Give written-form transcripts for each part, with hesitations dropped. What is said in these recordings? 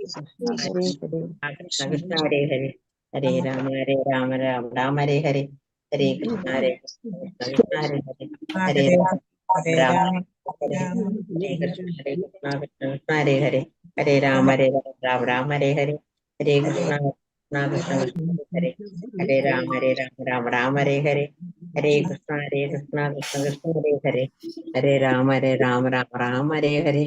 कृष्ण कृष्ण हरे हरे हरे राम राम राम हरे हरे हरे कृष्ण कृष्ण कृष्ण हरे हरे हरे राम राम हरे हरे कृष्ण कृष्ण कृष्ण हरे हरे हरे राम राम हरे हरे हरे कृष्ण कृष्ण कृष्ण हरे हरे राम राम हरे हरे हरे कृष्ण कृष्ण कृष्ण हरे हरे हरे राम राम हरे हरे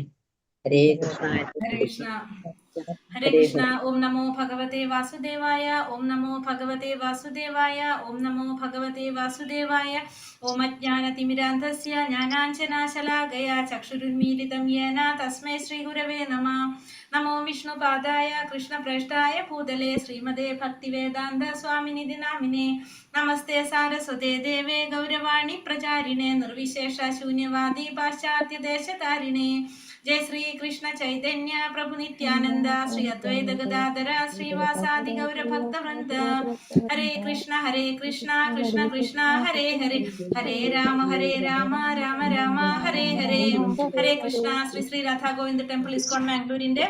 हरे कृष्ण हरे कृष्ण हरे हरे कृष्ण। ओम नमो भगवते वासुदेवाय। ओम नमो भगवते वासुदेवाय। ओम नमो भगवते वासुदेवाय। ओम अज्ञानतिमिरान्धस्य ज्ञानाञ्जनाशलाकया चक्षुरुन्मीलितं येन तस्मै श्रीगुरवे नमः। नमो विष्णुपादाय कृष्णप्रेष्ठाय भूतले श्रीमते भक्तिवेदान्त स्वामिनिधि नामिने। नमस्ते सारस्वते देवे गौरवाणी प्रचारिणे निर्विशेष शून्यवादी पाश्चात्य देशतारिणे। जय श्री कृष्ण चैतन्य प्रभु नित्यानंद श्री अद्वैत गदाधर श्रीवासादि गौर भक्त वृंद। हरे कृष्ण कृष्ण कृष्ण हरे हरे हरे राम राम राम हरे हरे। हरे कृष्ण ശ്രീ ശ്രീ രാധാ ഗോവിന്ദ് ടെമ്പിൾ ഇസ്കോൺ മാംഗ്ലൂരിന്റെ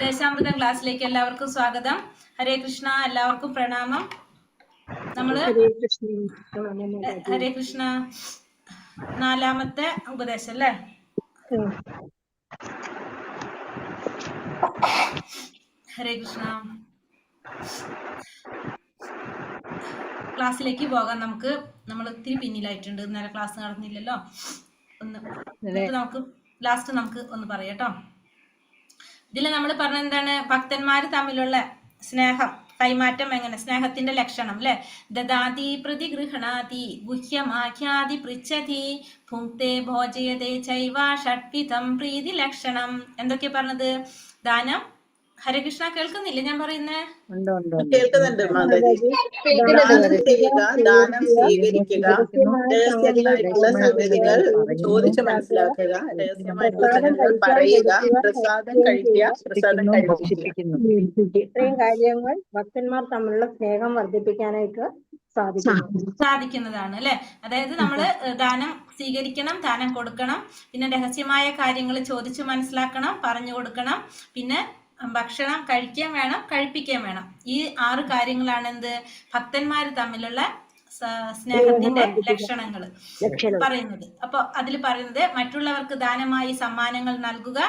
ദേശാമൃതം ക്ലാസ്സിലേക്ക് എല്ലാവർക്കും സ്വാഗതം. ഹരേ കൃഷ്ണ, എല്ലാവർക്കും പ്രണാമം. നമ്മള് ഹരേ കൃഷ്ണ നാലാമത്തെ ഉപദേശം അല്ലേ? ഹരേ കൃഷ്ണ. ക്ലാസ്സിലേക്ക് പോകാം. നമ്മൾ ഒത്തിരി പിന്നിലായിട്ടുണ്ട്, ഇന്നലെ ക്ലാസ് നടന്നില്ലല്ലോ. നമുക്ക് ലാസ്റ്റ് ഒന്ന് പറയാം കേട്ടോ. ഇതിൽ നമ്മൾ പറഞ്ഞ എന്താണ്? ഭക്തന്മാര് തമ്മിലുള്ള സ്നേഹം കൈമാറ്റം, എങ്ങനെ സ്നേഹത്തിന്റെ ലക്ഷണം അല്ലെ? ദദാതി പ്രതിഗൃഹണാതി ഗുഹ്യമാഖ്യാതി പൃച്ഛതി ഭുങ്ക്തേ ഭോജയതേ ചൈവ ഷഡ്വിധം പ്രീതി ലക്ഷണം. എന്തൊക്കെയാ പറഞ്ഞത്? ദാനം. ഹരകൃഷ്ണ കേൾക്കുന്നില്ല ഞാൻ പറയുന്നേ? കേൾക്കുന്നുണ്ട് മാതാജി. ദാനം ചെയ്യുക, ദാനം സ്വീകരിക്കുക, രഹസ്യങ്ങളായിട്ടുള്ള സംഗതികൾ ചോദിച്ചു മനസ്സിലാക്കുക, രഹസ്യമായിട്ടുള്ള സംഗതികൾ പറയുക, പ്രസാദം കഴിക്കുക, പ്രസാദം കഴിപ്പിക്കുന്നു. ഇത്രയും കാര്യങ്ങൾ ഭക്തന്മാർ തമ്മിലുള്ള സ്നേഹം വർദ്ധിപ്പിക്കാനായിട്ട് സാധിക്കുന്നതാണ് അല്ലെ? അതായത് നമ്മള് ദാനം സ്വീകരിക്കണം, ദാനം കൊടുക്കണം, പിന്നെ രഹസ്യമായ കാര്യങ്ങൾ ചോദിച്ചു മനസ്സിലാക്കണം, പറഞ്ഞു കൊടുക്കണം, പിന്നെ ഭക്ഷണം കഴിക്കാൻ വേണം, കഴിപ്പിക്കാൻ വേണം. ഈ 6 കാര്യങ്ങളാണ് എന്ത്? ഭക്തന്മാർ തമ്മിലുള്ള സ്നേഹത്തിന്റെ ലക്ഷണങ്ങൾ പറയുന്നത്. അപ്പൊ അതിൽ പറയുന്നത് മറ്റുള്ളവർക്ക് ദാനമായി സമ്മാനങ്ങൾ നൽകുക,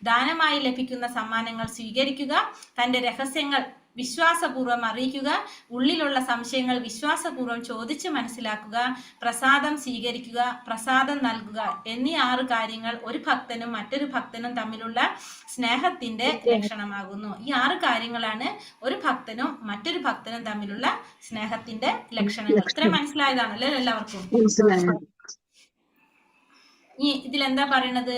ദാനമായി ലഭിക്കുന്ന സമ്മാനങ്ങൾ സ്വീകരിക്കുക, തന്റെ രഹസ്യങ്ങൾ വിശ്വാസപൂർവ്വം അറിയിക്കുക, ഉള്ളിലുള്ള സംശയങ്ങൾ വിശ്വാസപൂർവ്വം ചോദിച്ച് മനസ്സിലാക്കുക, പ്രസാദം സ്വീകരിക്കുക, പ്രസാദം നൽകുക എന്നീ 6 കാര്യങ്ങൾ ഒരു ഭക്തനും മറ്റൊരു ഭക്തനും തമ്മിലുള്ള സ്നേഹത്തിന്റെ ലക്ഷണമാകുന്നു. ഈ 6 കാര്യങ്ങളാണ് ഒരു ഭക്തനും മറ്റൊരു ഭക്തനും തമ്മിലുള്ള സ്നേഹത്തിന്റെ ലക്ഷണങ്ങൾ. ഇത്ര മനസ്സിലായതാണല്ലേ എല്ലാവർക്കും? ഈ ഇതിലെന്താ പറയണത്?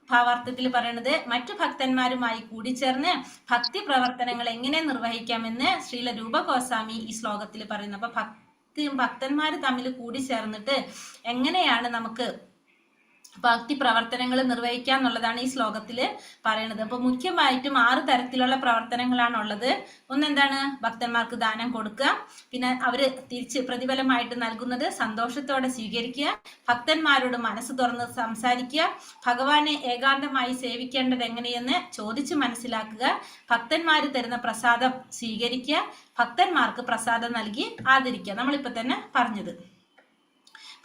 ഭാവാർത്ഥത്തിൽ പറയണത് മറ്റു ഭക്തന്മാരുമായി കൂടിച്ചേർന്ന് ഭക്തി പ്രവർത്തനങ്ങൾ എങ്ങനെ നിർവഹിക്കാമെന്ന് ശ്രീല രൂപ ഗോസ്വാമി ഈ ശ്ലോകത്തിൽ പറയുന്നു. അപ്പൊ ഭക്തന്മാർ തമ്മിൽ കൂടിച്ചേർന്നിട്ട് എങ്ങനെയാണ് നമുക്ക് ഭക്തി പ്രവർത്തനങ്ങൾ നിർവഹിക്കുക എന്നുള്ളതാണ് ഈ ശ്ലോകത്തിൽ പറയുന്നത്. അപ്പൊ മുഖ്യമായിട്ടും 6 തരത്തിലുള്ള പ്രവർത്തനങ്ങളാണ് ഉള്ളത്. ഒന്നെന്താണ്? ഭക്തന്മാർക്ക് ദാനം കൊടുക്കുക, പിന്നെ അവര് തിരിച്ച് പ്രതിഫലമായിട്ട് നൽകുന്നത് സന്തോഷത്തോടെ സ്വീകരിക്കുക, ഭക്തന്മാരോട് മനസ്സ് തുറന്ന് സംസാരിക്കുക, ഭഗവാനെ ഏകാന്തമായി സേവിക്കേണ്ടത് എങ്ങനെയെന്ന് ചോദിച്ചു മനസ്സിലാക്കുക, ഭക്തന്മാർ തരുന്ന പ്രസാദം സ്വീകരിക്കുക, ഭക്തന്മാർക്ക് പ്രസാദം നൽകി ആദരിക്കുക. നമ്മളിപ്പോ തന്നെ പറഞ്ഞത്.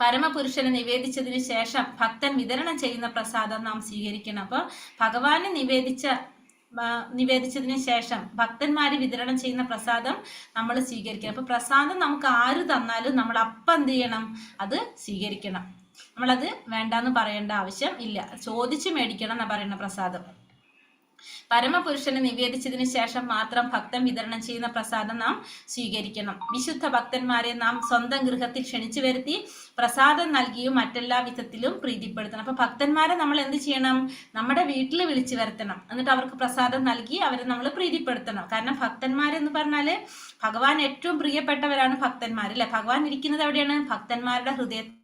പരമപുരുഷന് നിവേദിച്ചതിന് ശേഷം ഭക്തൻ വിതരണം ചെയ്യുന്ന പ്രസാദം നാം സ്വീകരിക്കണം. അപ്പൊ ഭഗവാന് നിവേദിച്ചതിന് ശേഷം ഭക്തന്മാര് വിതരണം ചെയ്യുന്ന പ്രസാദം നമ്മൾ സ്വീകരിക്കണം. അപ്പൊ പ്രസാദം നമുക്ക് ആര് തന്നാലും നമ്മൾ അപ്പം എന്ത് ചെയ്യണം? അത് സ്വീകരിക്കണം. നമ്മളത് വേണ്ടാന്ന് പറയേണ്ട ആവശ്യം ഇല്ല, ചോദിച്ചു മേടിക്കണം എന്നാ പറയുന്ന പ്രസാദം. പരമപുരുഷന് നിവേദിച്ചതിന് ശേഷം മാത്രം ഭക്തൻ വിതരണം ചെയ്യുന്ന പ്രസാദം നാം സ്വീകരിക്കണം. വിശുദ്ധ ഭക്തന്മാരെ നാം സ്വന്തം ഗൃഹത്തിൽ ക്ഷണിച്ചു വരുത്തി പ്രസാദം നൽകിയും മറ്റെല്ലാ വിധത്തിലും പ്രീതിപ്പെടുത്തണം. അപ്പൊ ഭക്തന്മാരെ നമ്മൾ എന്ത് ചെയ്യണം? നമ്മുടെ വീട്ടിൽ വിളിച്ചു വരുത്തണം, എന്നിട്ട് അവർക്ക് പ്രസാദം നൽകി അവരെ നമ്മൾ പ്രീതിപ്പെടുത്തണം. കാരണം ഭക്തന്മാരെന്ന് പറഞ്ഞാല് ഭഗവാൻ ഏറ്റവും പ്രിയപ്പെട്ടവരാണ് ഭക്തന്മാർ അല്ലെ? ഭഗവാൻ ഇരിക്കുന്നത് എവിടെയാണ്? ഭക്തന്മാരുടെ ഹൃദയത്തിൽ.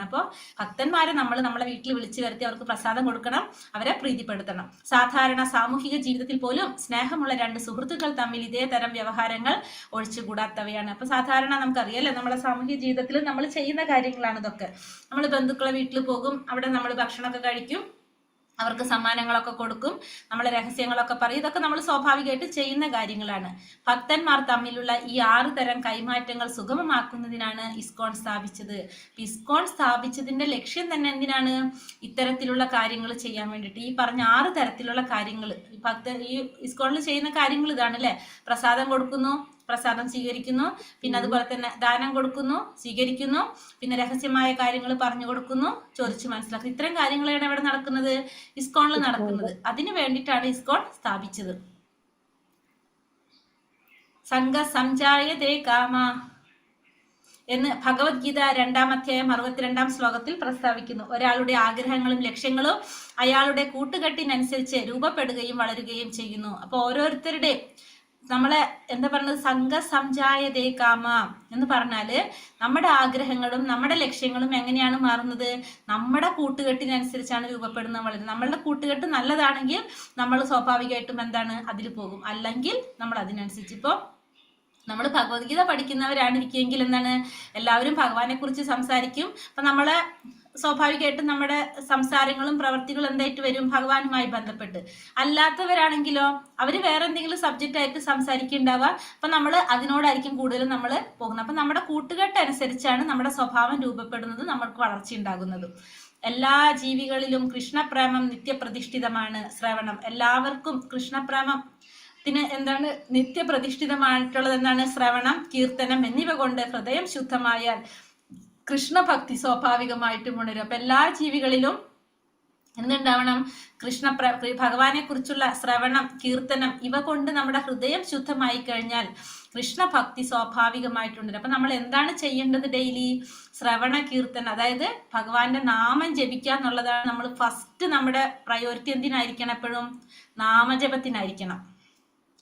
അപ്പോൾ ഭക്തന്മാരെ നമ്മൾ നമ്മളെ വീട്ടിൽ വിളിച്ചു വരുത്തി അവർക്ക് പ്രസാദം കൊടുക്കണം, അവരെ പ്രീതിപ്പെടുത്തണം. സാധാരണ സാമൂഹിക ജീവിതത്തിൽ പോലും സ്നേഹമുള്ള 2 സുഹൃത്തുക്കൾ തമ്മിൽ ഇതേ തരം വ്യവഹാരങ്ങൾ ഒഴിച്ചുകൂടാത്തവയാണ്. അപ്പൊ സാധാരണ നമുക്കറിയാലോ, നമ്മുടെ സാമൂഹിക ജീവിതത്തിൽ നമ്മൾ ചെയ്യുന്ന കാര്യങ്ങളാണ് ഇതൊക്കെ. നമ്മൾ ബന്ധുക്കളെ വീട്ടിൽ പോകും, അവിടെ നമ്മൾ ഭക്ഷണമൊക്കെ കഴിക്കും, അവർക്ക് സമ്മാനങ്ങളൊക്കെ കൊടുക്കും, നമ്മൾ രഹസ്യങ്ങളൊക്കെ പറയും. ഇതൊക്കെ നമ്മൾ സ്വാഭാവികമായിട്ട് ചെയ്യുന്ന കാര്യങ്ങളാണ്. ഭക്തന്മാർ തമ്മിലുള്ള ഈ 6 തരം കൈമാറ്റങ്ങൾ സുഗമമാക്കുന്നതിനാണ് ഇസ്കോൺ സ്ഥാപിച്ചത്. ഇസ്കോൺ സ്ഥാപിച്ചതിന്റെ ലക്ഷ്യം തന്നെ എന്തിനാണ്? ഇത്തരത്തിലുള്ള കാര്യങ്ങൾ ചെയ്യാൻ വേണ്ടിയിട്ട്. ഈ പറഞ്ഞ 6 തരത്തിലുള്ള കാര്യങ്ങൾ ഈ ഇസ്കോണിൽ ചെയ്യുന്ന കാര്യങ്ങൾ ഇതാണ് അല്ലെ. പ്രസാദം കൊടുക്കുന്നു, പ്രസാദം സ്വീകരിക്കുന്നു, പിന്നെ അതുപോലെ തന്നെ ദാനം കൊടുക്കുന്നു, സ്വീകരിക്കുന്നു, പിന്നെ രഹസ്യമായ കാര്യങ്ങൾ പറഞ്ഞു കൊടുക്കുന്നു, ചോദിച്ചു മനസ്സിലാക്കുന്നു. ഇത്തരം കാര്യങ്ങളാണ് ഇവിടെ നടക്കുന്നത്, ഇസ്കോണിൽ നടക്കുന്നത്. അതിനു വേണ്ടിയിട്ടാണ് ഇസ്കോൺ സ്ഥാപിച്ചത്. സംഘ സംജായതേ കാമ എന്ന് ഭഗവത്ഗീത 2-ാം അധ്യായം 62-ാം ശ്ലോകത്തിൽ പ്രസ്താവിക്കുന്നു. ഒരാളുടെ ആഗ്രഹങ്ങളും ലക്ഷ്യങ്ങളും അയാളുടെ കൂട്ടുകെട്ടിനനുസരിച്ച് രൂപപ്പെടുകയും വളരുകയും ചെയ്യുന്നു. അപ്പൊ ഓരോരുത്തരുടെ നമ്മളെ എന്താ പറയുന്നത്, സംഘ സംജായതേ കാമ എന്ന് പറഞ്ഞാല് നമ്മുടെ ആഗ്രഹങ്ങളും നമ്മുടെ ലക്ഷ്യങ്ങളും എങ്ങനെയാണ് മാറുന്നത്? നമ്മുടെ കൂട്ടുകെട്ടിനനുസരിച്ചാണ് രൂപപ്പെടുന്നത്, വളരുന്നത്. നമ്മളുടെ കൂട്ടുകെട്ട് നല്ലതാണെങ്കിൽ നമ്മൾ സ്വാഭാവികമായിട്ടും എന്താണ് അതിൽ പോകും, അല്ലെങ്കിൽ നമ്മൾ അതിനനുസരിച്ച്. ഇപ്പൊ നമ്മൾ ഭഗവത്ഗീത പഠിക്കുന്നവരാണിരിക്കുമെങ്കിൽ എന്താണ്, എല്ലാവരും ഭഗവാനെ കുറിച്ച് സംസാരിക്കും. അപ്പൊ നമ്മളെ സ്വാഭാവികമായിട്ടും നമ്മുടെ സംസാരങ്ങളും പ്രവർത്തികളും എന്തായിട്ട് വരും? ഭഗവാനുമായി ബന്ധപ്പെട്ട്. അല്ലാത്തവരാണെങ്കിലോ അവര് വേറെ എന്തെങ്കിലും സബ്ജക്റ്റ് ആയിട്ട് സംസാരിക്കുന്നുണ്ടാവുക. അപ്പൊ നമ്മൾ അതിനോടായിരിക്കും കൂടുതലും നമ്മൾ പോകുന്നത്. അപ്പൊ നമ്മുടെ കൂട്ടുകെട്ട് അനുസരിച്ചാണ് നമ്മുടെ സ്വഭാവം രൂപപ്പെടുന്നത്, നമ്മൾക്ക് വളർച്ച ഉണ്ടാകുന്നതും. എല്ലാ ജീവികളിലും കൃഷ്ണപ്രേമം നിത്യപ്രതിഷ്ഠിതമാണ്. ശ്രവണം, എല്ലാവർക്കും കൃഷ്ണപ്രേമം എന്താണ് നിത്യപ്രതിഷ്ഠിതമായിട്ടുള്ളത്? എന്താണ്? ശ്രവണം, കീർത്തനം എന്നിവ കൊണ്ട് ഹൃദയം ശുദ്ധമായാൽ കൃഷ്ണഭക്തി സ്വാഭാവികമായിട്ടും ഉണരും. അപ്പൊ എല്ലാ ജീവികളിലും എന്തുണ്ടാവണം? ഭഗവാനെ കുറിച്ചുള്ള ശ്രവണം, കീർത്തനം ഇവ കൊണ്ട് നമ്മുടെ ഹൃദയം ശുദ്ധമായി കഴിഞ്ഞാൽ കൃഷ്ണഭക്തി സ്വാഭാവികമായിട്ടുണ്ടല്ലോ. അപ്പൊ നമ്മൾ എന്താണ് ചെയ്യേണ്ടത്? ഡെയിലി ശ്രവണ കീർത്തനം, അതായത് ഭഗവാന്റെ നാമം ജപിക്കുക എന്നുള്ളതാണ് നമ്മൾ ഫസ്റ്റ്. നമ്മുടെ പ്രയോറിറ്റി എന്തിനായിരിക്കണം? എപ്പോഴും നാമജപത്തിനായിരിക്കണം.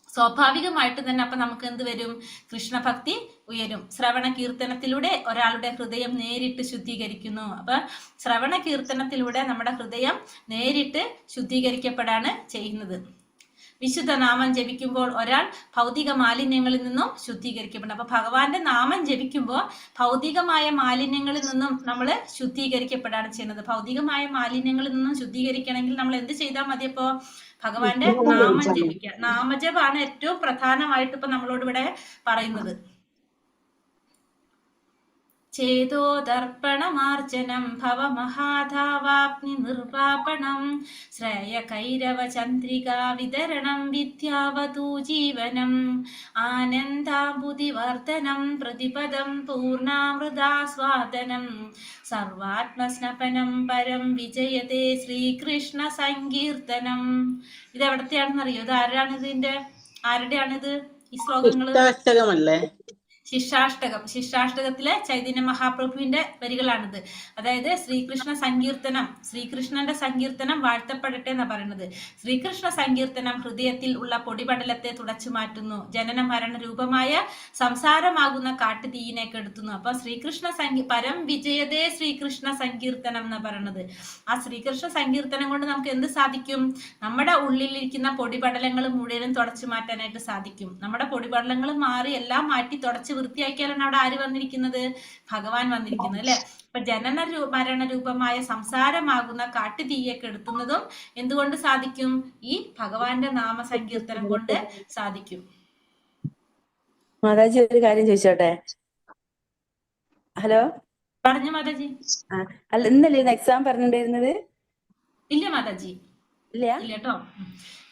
സ്വാഭാവികമായിട്ട് തന്നെ അപ്പൊ നമുക്ക് എന്ത് വരും? കൃഷ്ണഭക്തി ഉയരും. ശ്രവണ കീർത്തനത്തിലൂടെ ഒരാളുടെ ഹൃദയം നേരിട്ട് ശുദ്ധീകരിക്കുന്നു. അപ്പൊ ശ്രവണ കീർത്തനത്തിലൂടെ നമ്മുടെ ഹൃദയം നേരിട്ട് ശുദ്ധീകരിക്കപ്പെടാണ് ചെയ്യുന്നത്. വിശുദ്ധ നാമം ജപിക്കുമ്പോൾ ഒരാൾ ഭൗതിക മാലിന്യങ്ങളിൽ നിന്നും ശുദ്ധീകരിക്കപ്പെടും. അപ്പൊ ഭഗവാന്റെ നാമം ജപിക്കുമ്പോൾ ഭൗതികമായ മാലിന്യങ്ങളിൽ നിന്നും നമ്മൾ ശുദ്ധീകരിക്കപ്പെടാണ് ചെയ്യുന്നത്. ഭൗതികമായ മാലിന്യങ്ങളിൽ നിന്നും ശുദ്ധീകരിക്കണമെങ്കിൽ നമ്മൾ എന്ത് ചെയ്താൽ മതി? അപ്പോ ഭഗവാന്റെ നാമം ജപിക്കുക. നാമജപാണ് ഏറ്റവും പ്രധാനമായിട്ട് ഇപ്പൊ നമ്മളോട് ഇവിടെ പറയുന്നത്. ചേതോദർപ്പണമാർജനം ഭവമഹാധാവാഗ്നി നിർവാപണം ശ്രേയ കൈരവ ചന്ദ്രികാ വിതരണം വിദ്യാവതൂ ജീവനം ആനന്ദാബുധിവർദ്ധനം പ്രതിപദം പൂർണ്ണാമൃതാസ്വാദനം സർവാത്മസ്നപനം പരം വിജയതേ ശ്രീകൃഷ്ണ സങ്കീർത്തനം. ഇത് എവിടത്തെയാണെന്നറിയോ? ഇത് ആരുടെയാണിത്? ഈ ശ്ലോകങ്ങള് ശിഷ്യാഷ്ടകം. ശിഷ്യാഷ്ടകത്തിലെ ചൈതന്യ മഹാപ്രഭുവിന്റെ വരികളാണിത്. അതായത് ശ്രീകൃഷ്ണ സങ്കീർത്തനം, ശ്രീകൃഷ്ണന്റെ സങ്കീർത്തനം വാഴ്ത്തപ്പെടട്ടെ എന്നാ പറയുന്നത്. ശ്രീകൃഷ്ണ സങ്കീർത്തനം ഹൃദയത്തിൽ ഉള്ള പൊടിപടലത്തെ തുടച്ചു മാറ്റുന്നു, ജനന മരണ രൂപമായ സംസാരമാകുന്ന കാട്ടുതീയിനെ കെടുത്തുന്നു. അപ്പൊ ശ്രീകൃഷ്ണ പരം വിജയതേ ശ്രീകൃഷ്ണ സങ്കീർത്തനം എന്ന് പറയുന്നത്. ആ ശ്രീകൃഷ്ണ സങ്കീർത്തനം കൊണ്ട് നമുക്ക് എന്ത് സാധിക്കും? നമ്മുടെ ഉള്ളിലിരിക്കുന്ന പൊടിപടലങ്ങൾ മുഴുവനും തുടച്ചു മാറ്റാനായിട്ട് സാധിക്കും. നമ്മുടെ പൊടിപടലങ്ങൾ മാറി എല്ലാം മാറ്റി തുടച്ച് വൃത്തിയാക്കിയാലാണ് അവിടെ ആര് വന്നിരിക്കുന്നത്? ഭഗവാൻ വന്നിരിക്കുന്നത് അല്ലെ. അപ്പൊ ജനന മരണ രൂപമായ സംസാരമാകുന്ന കാട്ടുതീയെ കെടുത്തുന്നതും എന്തുകൊണ്ട് സാധിക്കും? ഈ ഭഗവാന്റെ നാമസങ്കീർത്തനം കൊണ്ട് സാധിക്കും. മാതാജി ഒരു കാര്യം ചോദിച്ചോട്ടെ? ഹലോ, പറഞ്ഞു മാതാജി. അല്ല, ഇന്നല്ലേ എക്സാം പറഞ്ഞിട്ടുണ്ടായിരുന്നത്? ഇല്ല മാതാജി, ഇല്ല കേട്ടോ.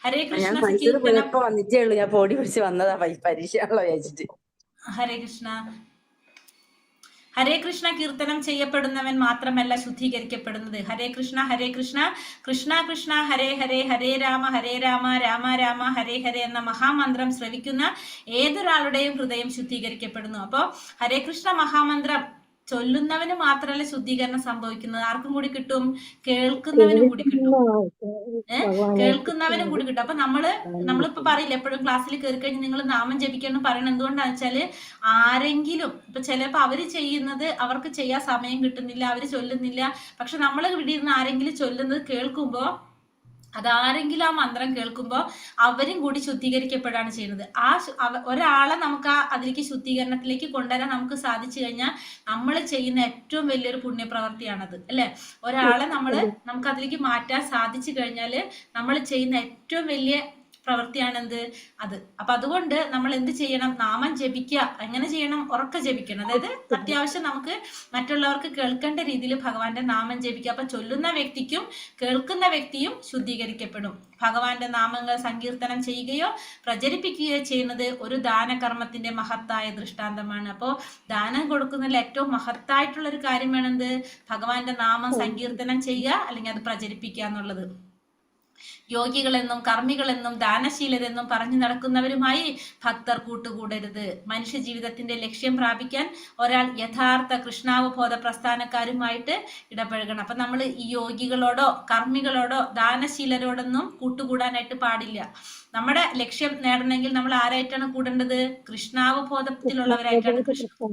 ഹരേ കൃഷ്ണ. ഞാൻ മൈസൂർ പോയപ്പോ വന്നിട്ടേ ഉള്ളൂ. ഞാൻ പൊടി പിടിച്ച് വന്നതാ പരീക്ഷയാണല്ലോ വിചാരിച്ചിട്ട്. ഹരേ കൃഷ്ണ. ഹരേ കൃഷ്ണ കീർത്തനം ചെയ്യപ്പെടുന്നവൻ മാത്രമല്ല ശുദ്ധീകരിക്കപ്പെടുന്നത്. ഹരേ കൃഷ്ണ ഹരേ കൃഷ്ണ കൃഷ്ണ കൃഷ്ണ ഹരേ ഹരേ ഹരേ രാമ രാമ രാമ ഹരേ ഹരേ എന്ന മഹാമന്ത്രം ശ്രവിക്കുന്ന ഏതൊരാളുടെയും ഹൃദയം ശുദ്ധീകരിക്കപ്പെടുന്നു. അപ്പോ ഹരേ കൃഷ്ണ മഹാമന്ത്രം ചൊല്ലുന്നവന് മാത്രമല്ല ശുദ്ധീകരണം സംഭവിക്കുന്നത്, ആർക്കും കൂടി കിട്ടും? കേൾക്കുന്നവനും കൂടി കിട്ടും. കേൾക്കുന്നവനും കൂടി കിട്ടും. അപ്പൊ നമ്മളിപ്പോ പറയില്ല, എപ്പോഴും ക്ലാസ്സിൽ കയറി കഴിഞ്ഞ് നിങ്ങൾ നാമം ജപിക്കണം പറയണം. എന്തുകൊണ്ടാന്ന് വെച്ചാല് ആരെങ്കിലും ഇപ്പൊ ചിലപ്പോ അവര് ചെയ്യുന്നത് അവർക്ക് ചെയ്യാൻ സമയം കിട്ടുന്നില്ല, അവര് ചൊല്ലുന്നില്ല. പക്ഷെ നമ്മൾ ഇവിടെ ഇരുന്ന് ആരെങ്കിലും ചൊല്ലുന്നത് കേൾക്കുമ്പോ അതാരെങ്കിലും ആ മന്ത്രം കേൾക്കുമ്പോൾ അവരും കൂടി ശുദ്ധീകരിക്കപ്പെടുകയാണ് ചെയ്യുന്നത്. ഒരാളെ നമുക്ക് അതിലേക്ക് ശുദ്ധീകരണത്തിലേക്ക് കൊണ്ടുവരാൻ നമുക്ക് സാധിച്ചു കഴിഞ്ഞാൽ നമ്മൾ ചെയ്യുന്ന ഏറ്റവും വലിയൊരു പുണ്യപ്രവൃത്തിയാണത്, അല്ലെ? ഒരാളെ നമുക്ക് അതിലേക്ക് മാറ്റാൻ സാധിച്ചു കഴിഞ്ഞാൽ നമ്മൾ ചെയ്യുന്ന ഏറ്റവും വലിയ പ്രവൃത്തിയാണെന്ത് അത്. അപ്പൊ അതുകൊണ്ട് നമ്മൾ എന്ത് ചെയ്യണം? നാമം ജപിക്കുക. എങ്ങനെ ചെയ്യണം? ഉറക്കെ ജപിക്കണം. അതായത് അത്യാവശ്യം നമുക്ക് മറ്റുള്ളവർക്ക് കേൾക്കേണ്ട രീതിയിൽ ഭഗവാന്റെ നാമം ജപിക്കുക. അപ്പൊ ചൊല്ലുന്ന വ്യക്തിക്കും കേൾക്കുന്ന വ്യക്തിയും ശുദ്ധീകരിക്കപ്പെടും. ഭഗവാന്റെ നാമങ്ങൾ സങ്കീർത്തനം ചെയ്യുകയോ പ്രചരിപ്പിക്കുകയോ ചെയ്യുന്നത് ഒരു ദാനകർമ്മത്തിന്റെ മഹത്തായ ദൃഷ്ടാന്തമാണ്. അപ്പോൾ ദാനം കൊടുക്കുന്നതിൽ ഏറ്റവും മഹത്തായിട്ടുള്ള ഒരു കാര്യം വേണത് ഭഗവാന്റെ നാമം സങ്കീർത്തനം ചെയ്യുക, അല്ലെങ്കിൽ അത് പ്രചരിപ്പിക്കുക എന്നുള്ളത്. യോഗികളെന്നും കർമ്മികളെന്നും ദാനശീലരെന്നും പറഞ്ഞു നടക്കുന്നവരുമായി ഭക്തർ കൂട്ടുകൂടരുത്. മനുഷ്യ ജീവിതത്തിന്റെ ലക്ഷ്യം പ്രാപിക്കാൻ ഒരാൾ യഥാർത്ഥ കൃഷ്ണാവബോധ പ്രസ്ഥാനക്കാരുമായിട്ട് ഇടപഴകണം. അപ്പൊ നമ്മൾ ഈ യോഗികളോടോ കർമ്മികളോടോ ദാനശീലരോടൊന്നും കൂട്ടുകൂടാനായിട്ട് പാടില്ല. നമ്മുടെ ലക്ഷ്യം നേടണമെങ്കിൽ നമ്മൾ ആരായിട്ടാണ് കൂടേണ്ടത്? കൃഷ്ണാവബോധത്തിലുള്ളവരായിട്ടാണ്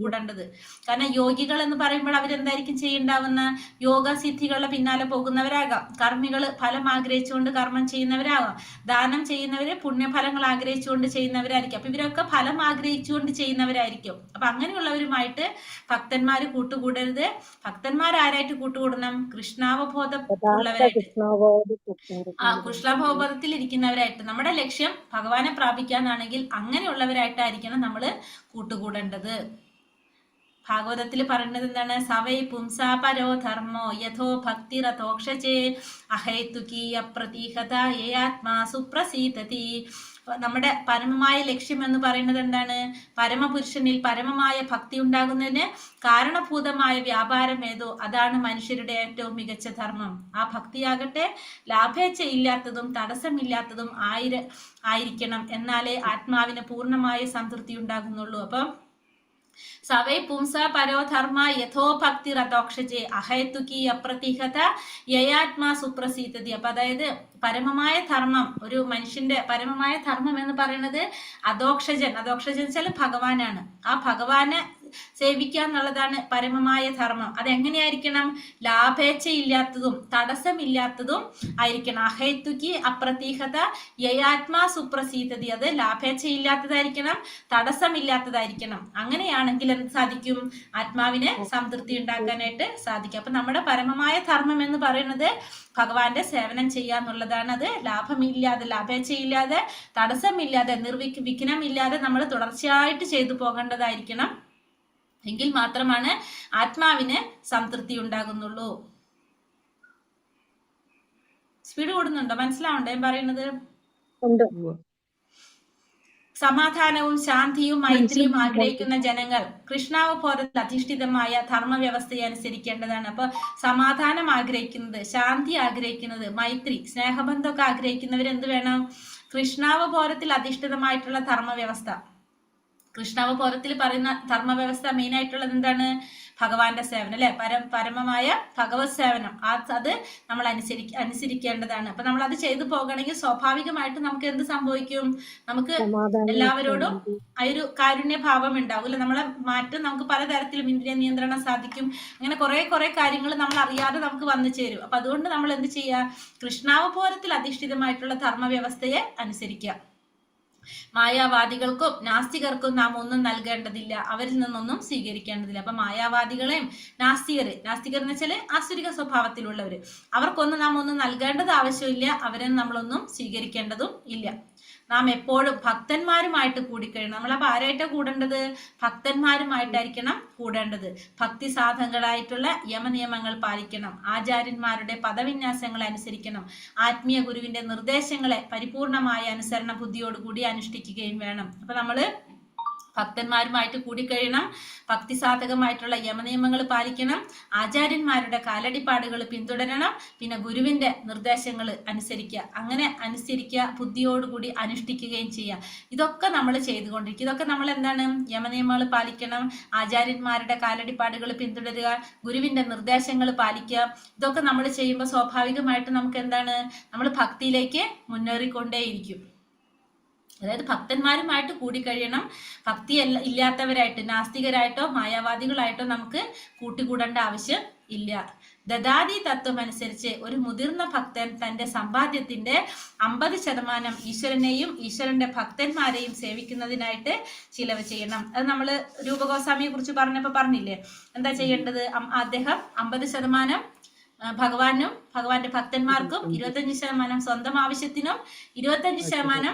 കൂടേണ്ടത്. കാരണം യോഗികൾ എന്ന് പറയുമ്പോൾ അവരെന്തായിരിക്കും ചെയ്യുണ്ടാവുന്ന? യോഗ സിദ്ധികളുടെ പിന്നാലെ പോകുന്നവരാകാം. കർമ്മികൾ ഫലം ആഗ്രഹിച്ചുകൊണ്ട് കർമ്മം ചെയ്യുന്നവരാകാം. ദാനം ചെയ്യുന്നവര് പുണ്യഫലങ്ങൾ ആഗ്രഹിച്ചുകൊണ്ട് ചെയ്യുന്നവരായിരിക്കും. അപ്പൊ ഇവരൊക്കെ ഫലം ആഗ്രഹിച്ചുകൊണ്ട് ചെയ്യുന്നവരായിരിക്കും. അപ്പൊ അങ്ങനെയുള്ളവരുമായിട്ട് ഭക്തന്മാര് കൂട്ടുകൂടരുത്. ഭക്തന്മാരാരായിട്ട് കൂട്ടുകൂടണം? കൃഷ്ണാവബോധമുള്ളവരായിട്ട്, കൃഷ്ണാവബോധത്തിൽ ഇരിക്കുന്നവരായിട്ട്. നമ്മുടെ ലക്ഷ്യം ഭഗവാനെ പ്രാപിക്കാന്നാണെങ്കിൽ അങ്ങനെയുള്ളവരായിട്ടായിരിക്കണം നമ്മൾ കൂട്ടുകൂടേണ്ടത്. ഭാഗവതത്തിൽ പറയുന്നത് എന്താണ്? സവൈ പുംസാ പരോ ധർമ്മോ യഥോ ഭക്തിരതോക്ഷചേ അഹൈതുകീയ പ്രതീഹത യേയാത്മാ സുപ്രസീതതി. നമ്മുടെ പരമമായ ലക്ഷ്യം എന്ന് പറയുന്നത് എന്താണ്? പരമപുരുഷനിൽ പരമമായ ഭക്തി ഉണ്ടാകുന്നതിന് കാരണഭൂതമായ വ്യാപാരം ഏതോ അതാണ് മനുഷ്യരുടെ ഏറ്റവും മികച്ച ധർമ്മം. ആ ഭക്തിയാകട്ടെ ലാഭേച്ഛ ഇല്ലാത്തതും തടസ്സമില്ലാത്തതും ആയിരിക്കണം. എന്നാലേ ആത്മാവിന് പൂർണ്ണമായ സംതൃപ്തി ഉണ്ടാകുന്നുള്ളൂ. അപ്പം സവൈ പുംസ പരോ ധർമ്മ യഥോ ഭക്തി രഥോക്ഷജേ അഹൈതുകി അപ്രതിഹത യയാത്മാ സുപ്രസീതതി. അപ്പൊ അതായത് പരമമായ ധർമ്മം, ഒരു മനുഷ്യന്റെ പരമമായ ധർമ്മം എന്ന് പറയുന്നത് അധോക്ഷജൻ വെച്ചാൽ ഭഗവാനാണ്. ആ ഭഗവാനെ സേവിക്കുക എന്നുള്ളതാണ് പരമമായ ധർമ്മം. അതെങ്ങനെയായിരിക്കണം? ലാഭേച്ഛയില്ലാത്തതും തടസ്സമില്ലാത്തതും ആയിരിക്കണം. അഹൈതുകി അപ്രതീഹത യയാത്മാ സുപ്രസീതതി. അത് ലാഭേച്ഛയില്ലാത്തതായിരിക്കണം, തടസ്സമില്ലാത്തതായിരിക്കണം. അങ്ങനെയാണെങ്കിൽ എന്ത് സാധിക്കും? ആത്മാവിന് സംതൃപ്തി ഉണ്ടാക്കാനായിട്ട് സാധിക്കും. അപ്പൊ നമ്മുടെ പരമമായ ധർമ്മം എന്ന് പറയുന്നത് ഭഗവാന്റെ സേവനം ചെയ്യാന്നുള്ളതാണ്. അത് ലാഭമില്ലാതെ, ലാഭേച്ഛയില്ലാതെ, തടസ്സമില്ലാതെ, വിഘ്നമില്ലാതെ നമ്മൾ തുടർച്ചയായിട്ട് ചെയ്തു പോകേണ്ടതായിരിക്കണം. എങ്കിൽ മാത്രമാണ് ആത്മാവിന് സംതൃപ്തി ഉണ്ടാകുന്നുള്ളൂ. സ്പീഡ് കൂടുന്നുണ്ടോ? മനസ്സിലാവുണ്ടോ ഞാൻ പറയുന്നത്? സമാധാനവും ശാന്തിയും മൈത്രിയും ആഗ്രഹിക്കുന്ന ജനങ്ങൾ കൃഷ്ണാവബോധത്തിൽ അധിഷ്ഠിതമായ ധർമ്മവ്യവസ്ഥയെ അനുസരിക്കേണ്ടതാണ്. അപ്പൊ സമാധാനം ആഗ്രഹിക്കുന്നത്, ശാന്തി ആഗ്രഹിക്കുന്നത്, മൈത്രി സ്നേഹബന്ധമൊക്കെ ആഗ്രഹിക്കുന്നവർ എന്ത് വേണം? കൃഷ്ണാവബോധത്തിൽ അധിഷ്ഠിതമായിട്ടുള്ള ധർമ്മവ്യവസ്ഥ. കൃഷ്ണാവബോധത്തിൽ പറയുന്ന ധർമ്മവ്യവസ്ഥ മെയിൻ ആയിട്ടുള്ളത് എന്താണ്? ഭഗവാന്റെ സേവനം, അല്ലെ? പരമമായ ഭഗവത് സേവനം. അത് നമ്മൾ അനുസരിക്കേണ്ടതാണ്. അപ്പൊ നമ്മൾ അത് ചെയ്തു പോകണമെങ്കിൽ സ്വാഭാവികമായിട്ട് നമുക്ക് എന്ത് സംഭവിക്കും? നമുക്ക് എല്ലാവരോടും ആ ഒരു കാരുണ്യഭാവം ഉണ്ടാവും, അല്ലെ? നമ്മളെ മാറ്റം നമുക്ക് പലതരത്തിലും ഇന്ദ്രിയ നിയന്ത്രണം സാധിക്കും. അങ്ങനെ കുറെ കാര്യങ്ങൾ നമ്മൾ അറിയാതെ നമുക്ക് വന്നു ചേരും. അപ്പൊ അതുകൊണ്ട് നമ്മൾ എന്ത് ചെയ്യുക? കൃഷ്ണാവബോധത്തിൽ അധിഷ്ഠിതമായിട്ടുള്ള ധർമ്മവ്യവസ്ഥയെ അനുസരിക്കുക. മായാവാദികൾക്കും നാസ്തികർക്കും നാം ഒന്നും നൽകേണ്ടതില്ല, അവരിൽ നിന്നൊന്നും സ്വീകരിക്കേണ്ടതില്ല. അപ്പൊ മായാവാദികളെയും നാസ്തികർ എന്ന് വെച്ചാല് ആസുരിക സ്വഭാവത്തിലുള്ളവര്, അവർക്കൊന്നും നാം ഒന്നും നൽകേണ്ടത് ആവശ്യമില്ല, അവരെ നമ്മളൊന്നും സ്വീകരിക്കേണ്ടതും ഇല്ല. നാം എപ്പോഴും ഭക്തന്മാരുമായിട്ട് കൂടിക്കഴിയണം. നമ്മളപ്പോ ആരായിട്ടാണ് കൂടേണ്ടത്? ഭക്തന്മാരുമായിട്ടായിരിക്കണം കൂടേണ്ടത്. ഭക്തി സാധനങ്ങളായിട്ടുള്ള യമനിയമങ്ങൾ പാലിക്കണം. ആചാര്യന്മാരുടെ പദവിന്യാസങ്ങളെ അനുസരിക്കണം. ആത്മീയ ഗുരുവിന്റെ നിർദ്ദേശങ്ങളെ പരിപൂർണമായ അനുസരണ ബുദ്ധിയോടുകൂടി അനുഷ്ഠിക്കുകയും വേണം. അപ്പൊ നമ്മള് ഭക്തന്മാരുമായിട്ട് കൂടിക്കഴിയണം. ഭക്തിസാധകമായിട്ടുള്ള യമനിയമങ്ങൾ പാലിക്കണം. ആചാര്യന്മാരുടെ കാലടിപ്പാടുകൾ പിന്തുടരണം. പിന്നെ ഗുരുവിന്റെ നിർദ്ദേശങ്ങൾ അനുസരിക്കുക. അങ്ങനെ അനുസരിക്കുക, ബുദ്ധിയോടുകൂടി അനുഷ്ഠിക്കുകയും ചെയ്യുക. ഇതൊക്കെ നമ്മൾ ചെയ്തുകൊണ്ടിരിക്കുക. ഇതൊക്കെ നമ്മൾ എന്താണ്? യമനിയമങ്ങൾ പാലിക്കണം, ആചാര്യന്മാരുടെ കാലടിപ്പാടുകൾ പിന്തുടരുക, ഗുരുവിന്റെ നിർദ്ദേശങ്ങൾ പാലിക്കുക. ഇതൊക്കെ നമ്മൾ ചെയ്യുമ്പോൾ സ്വാഭാവികമായിട്ട് നമുക്ക് എന്താണ്? നമ്മൾ ഭക്തിയിലേക്ക് മുന്നേറിക്കൊണ്ടേയിരിക്കും. അതായത് ഭക്തന്മാരുമായിട്ട് കൂടിക്കഴിയണം. ഭക്തി ഇല്ലാത്തവരായിട്ട്, നാസ്തികരായിട്ടോ മായാവാദികളായിട്ടോ നമുക്ക് കൂട്ടിക്കൂടേണ്ട ആവശ്യം ഇല്ല. ദദാതി തത്വം അനുസരിച്ച് ഒരു മുതിർന്ന ഭക്തൻ തന്റെ സമ്പാദ്യത്തിന്റെ 50% ഈശ്വരനെയും ഈശ്വരന്റെ ഭക്തന്മാരെയും സേവിക്കുന്നതിനായിട്ട് ചിലവ് ചെയ്യണം. അത് നമ്മള് രൂപഗോസ്വാമിയെ കുറിച്ച് പറഞ്ഞപ്പോ പറഞ്ഞില്ലേ, എന്താ ചെയ്യേണ്ടത്? അദ്ദേഹം 50% ഭഗവാനും ഭഗവാന്റെ ഭക്തന്മാർക്കും, 25% സ്വന്തം ആവശ്യത്തിനും, 25%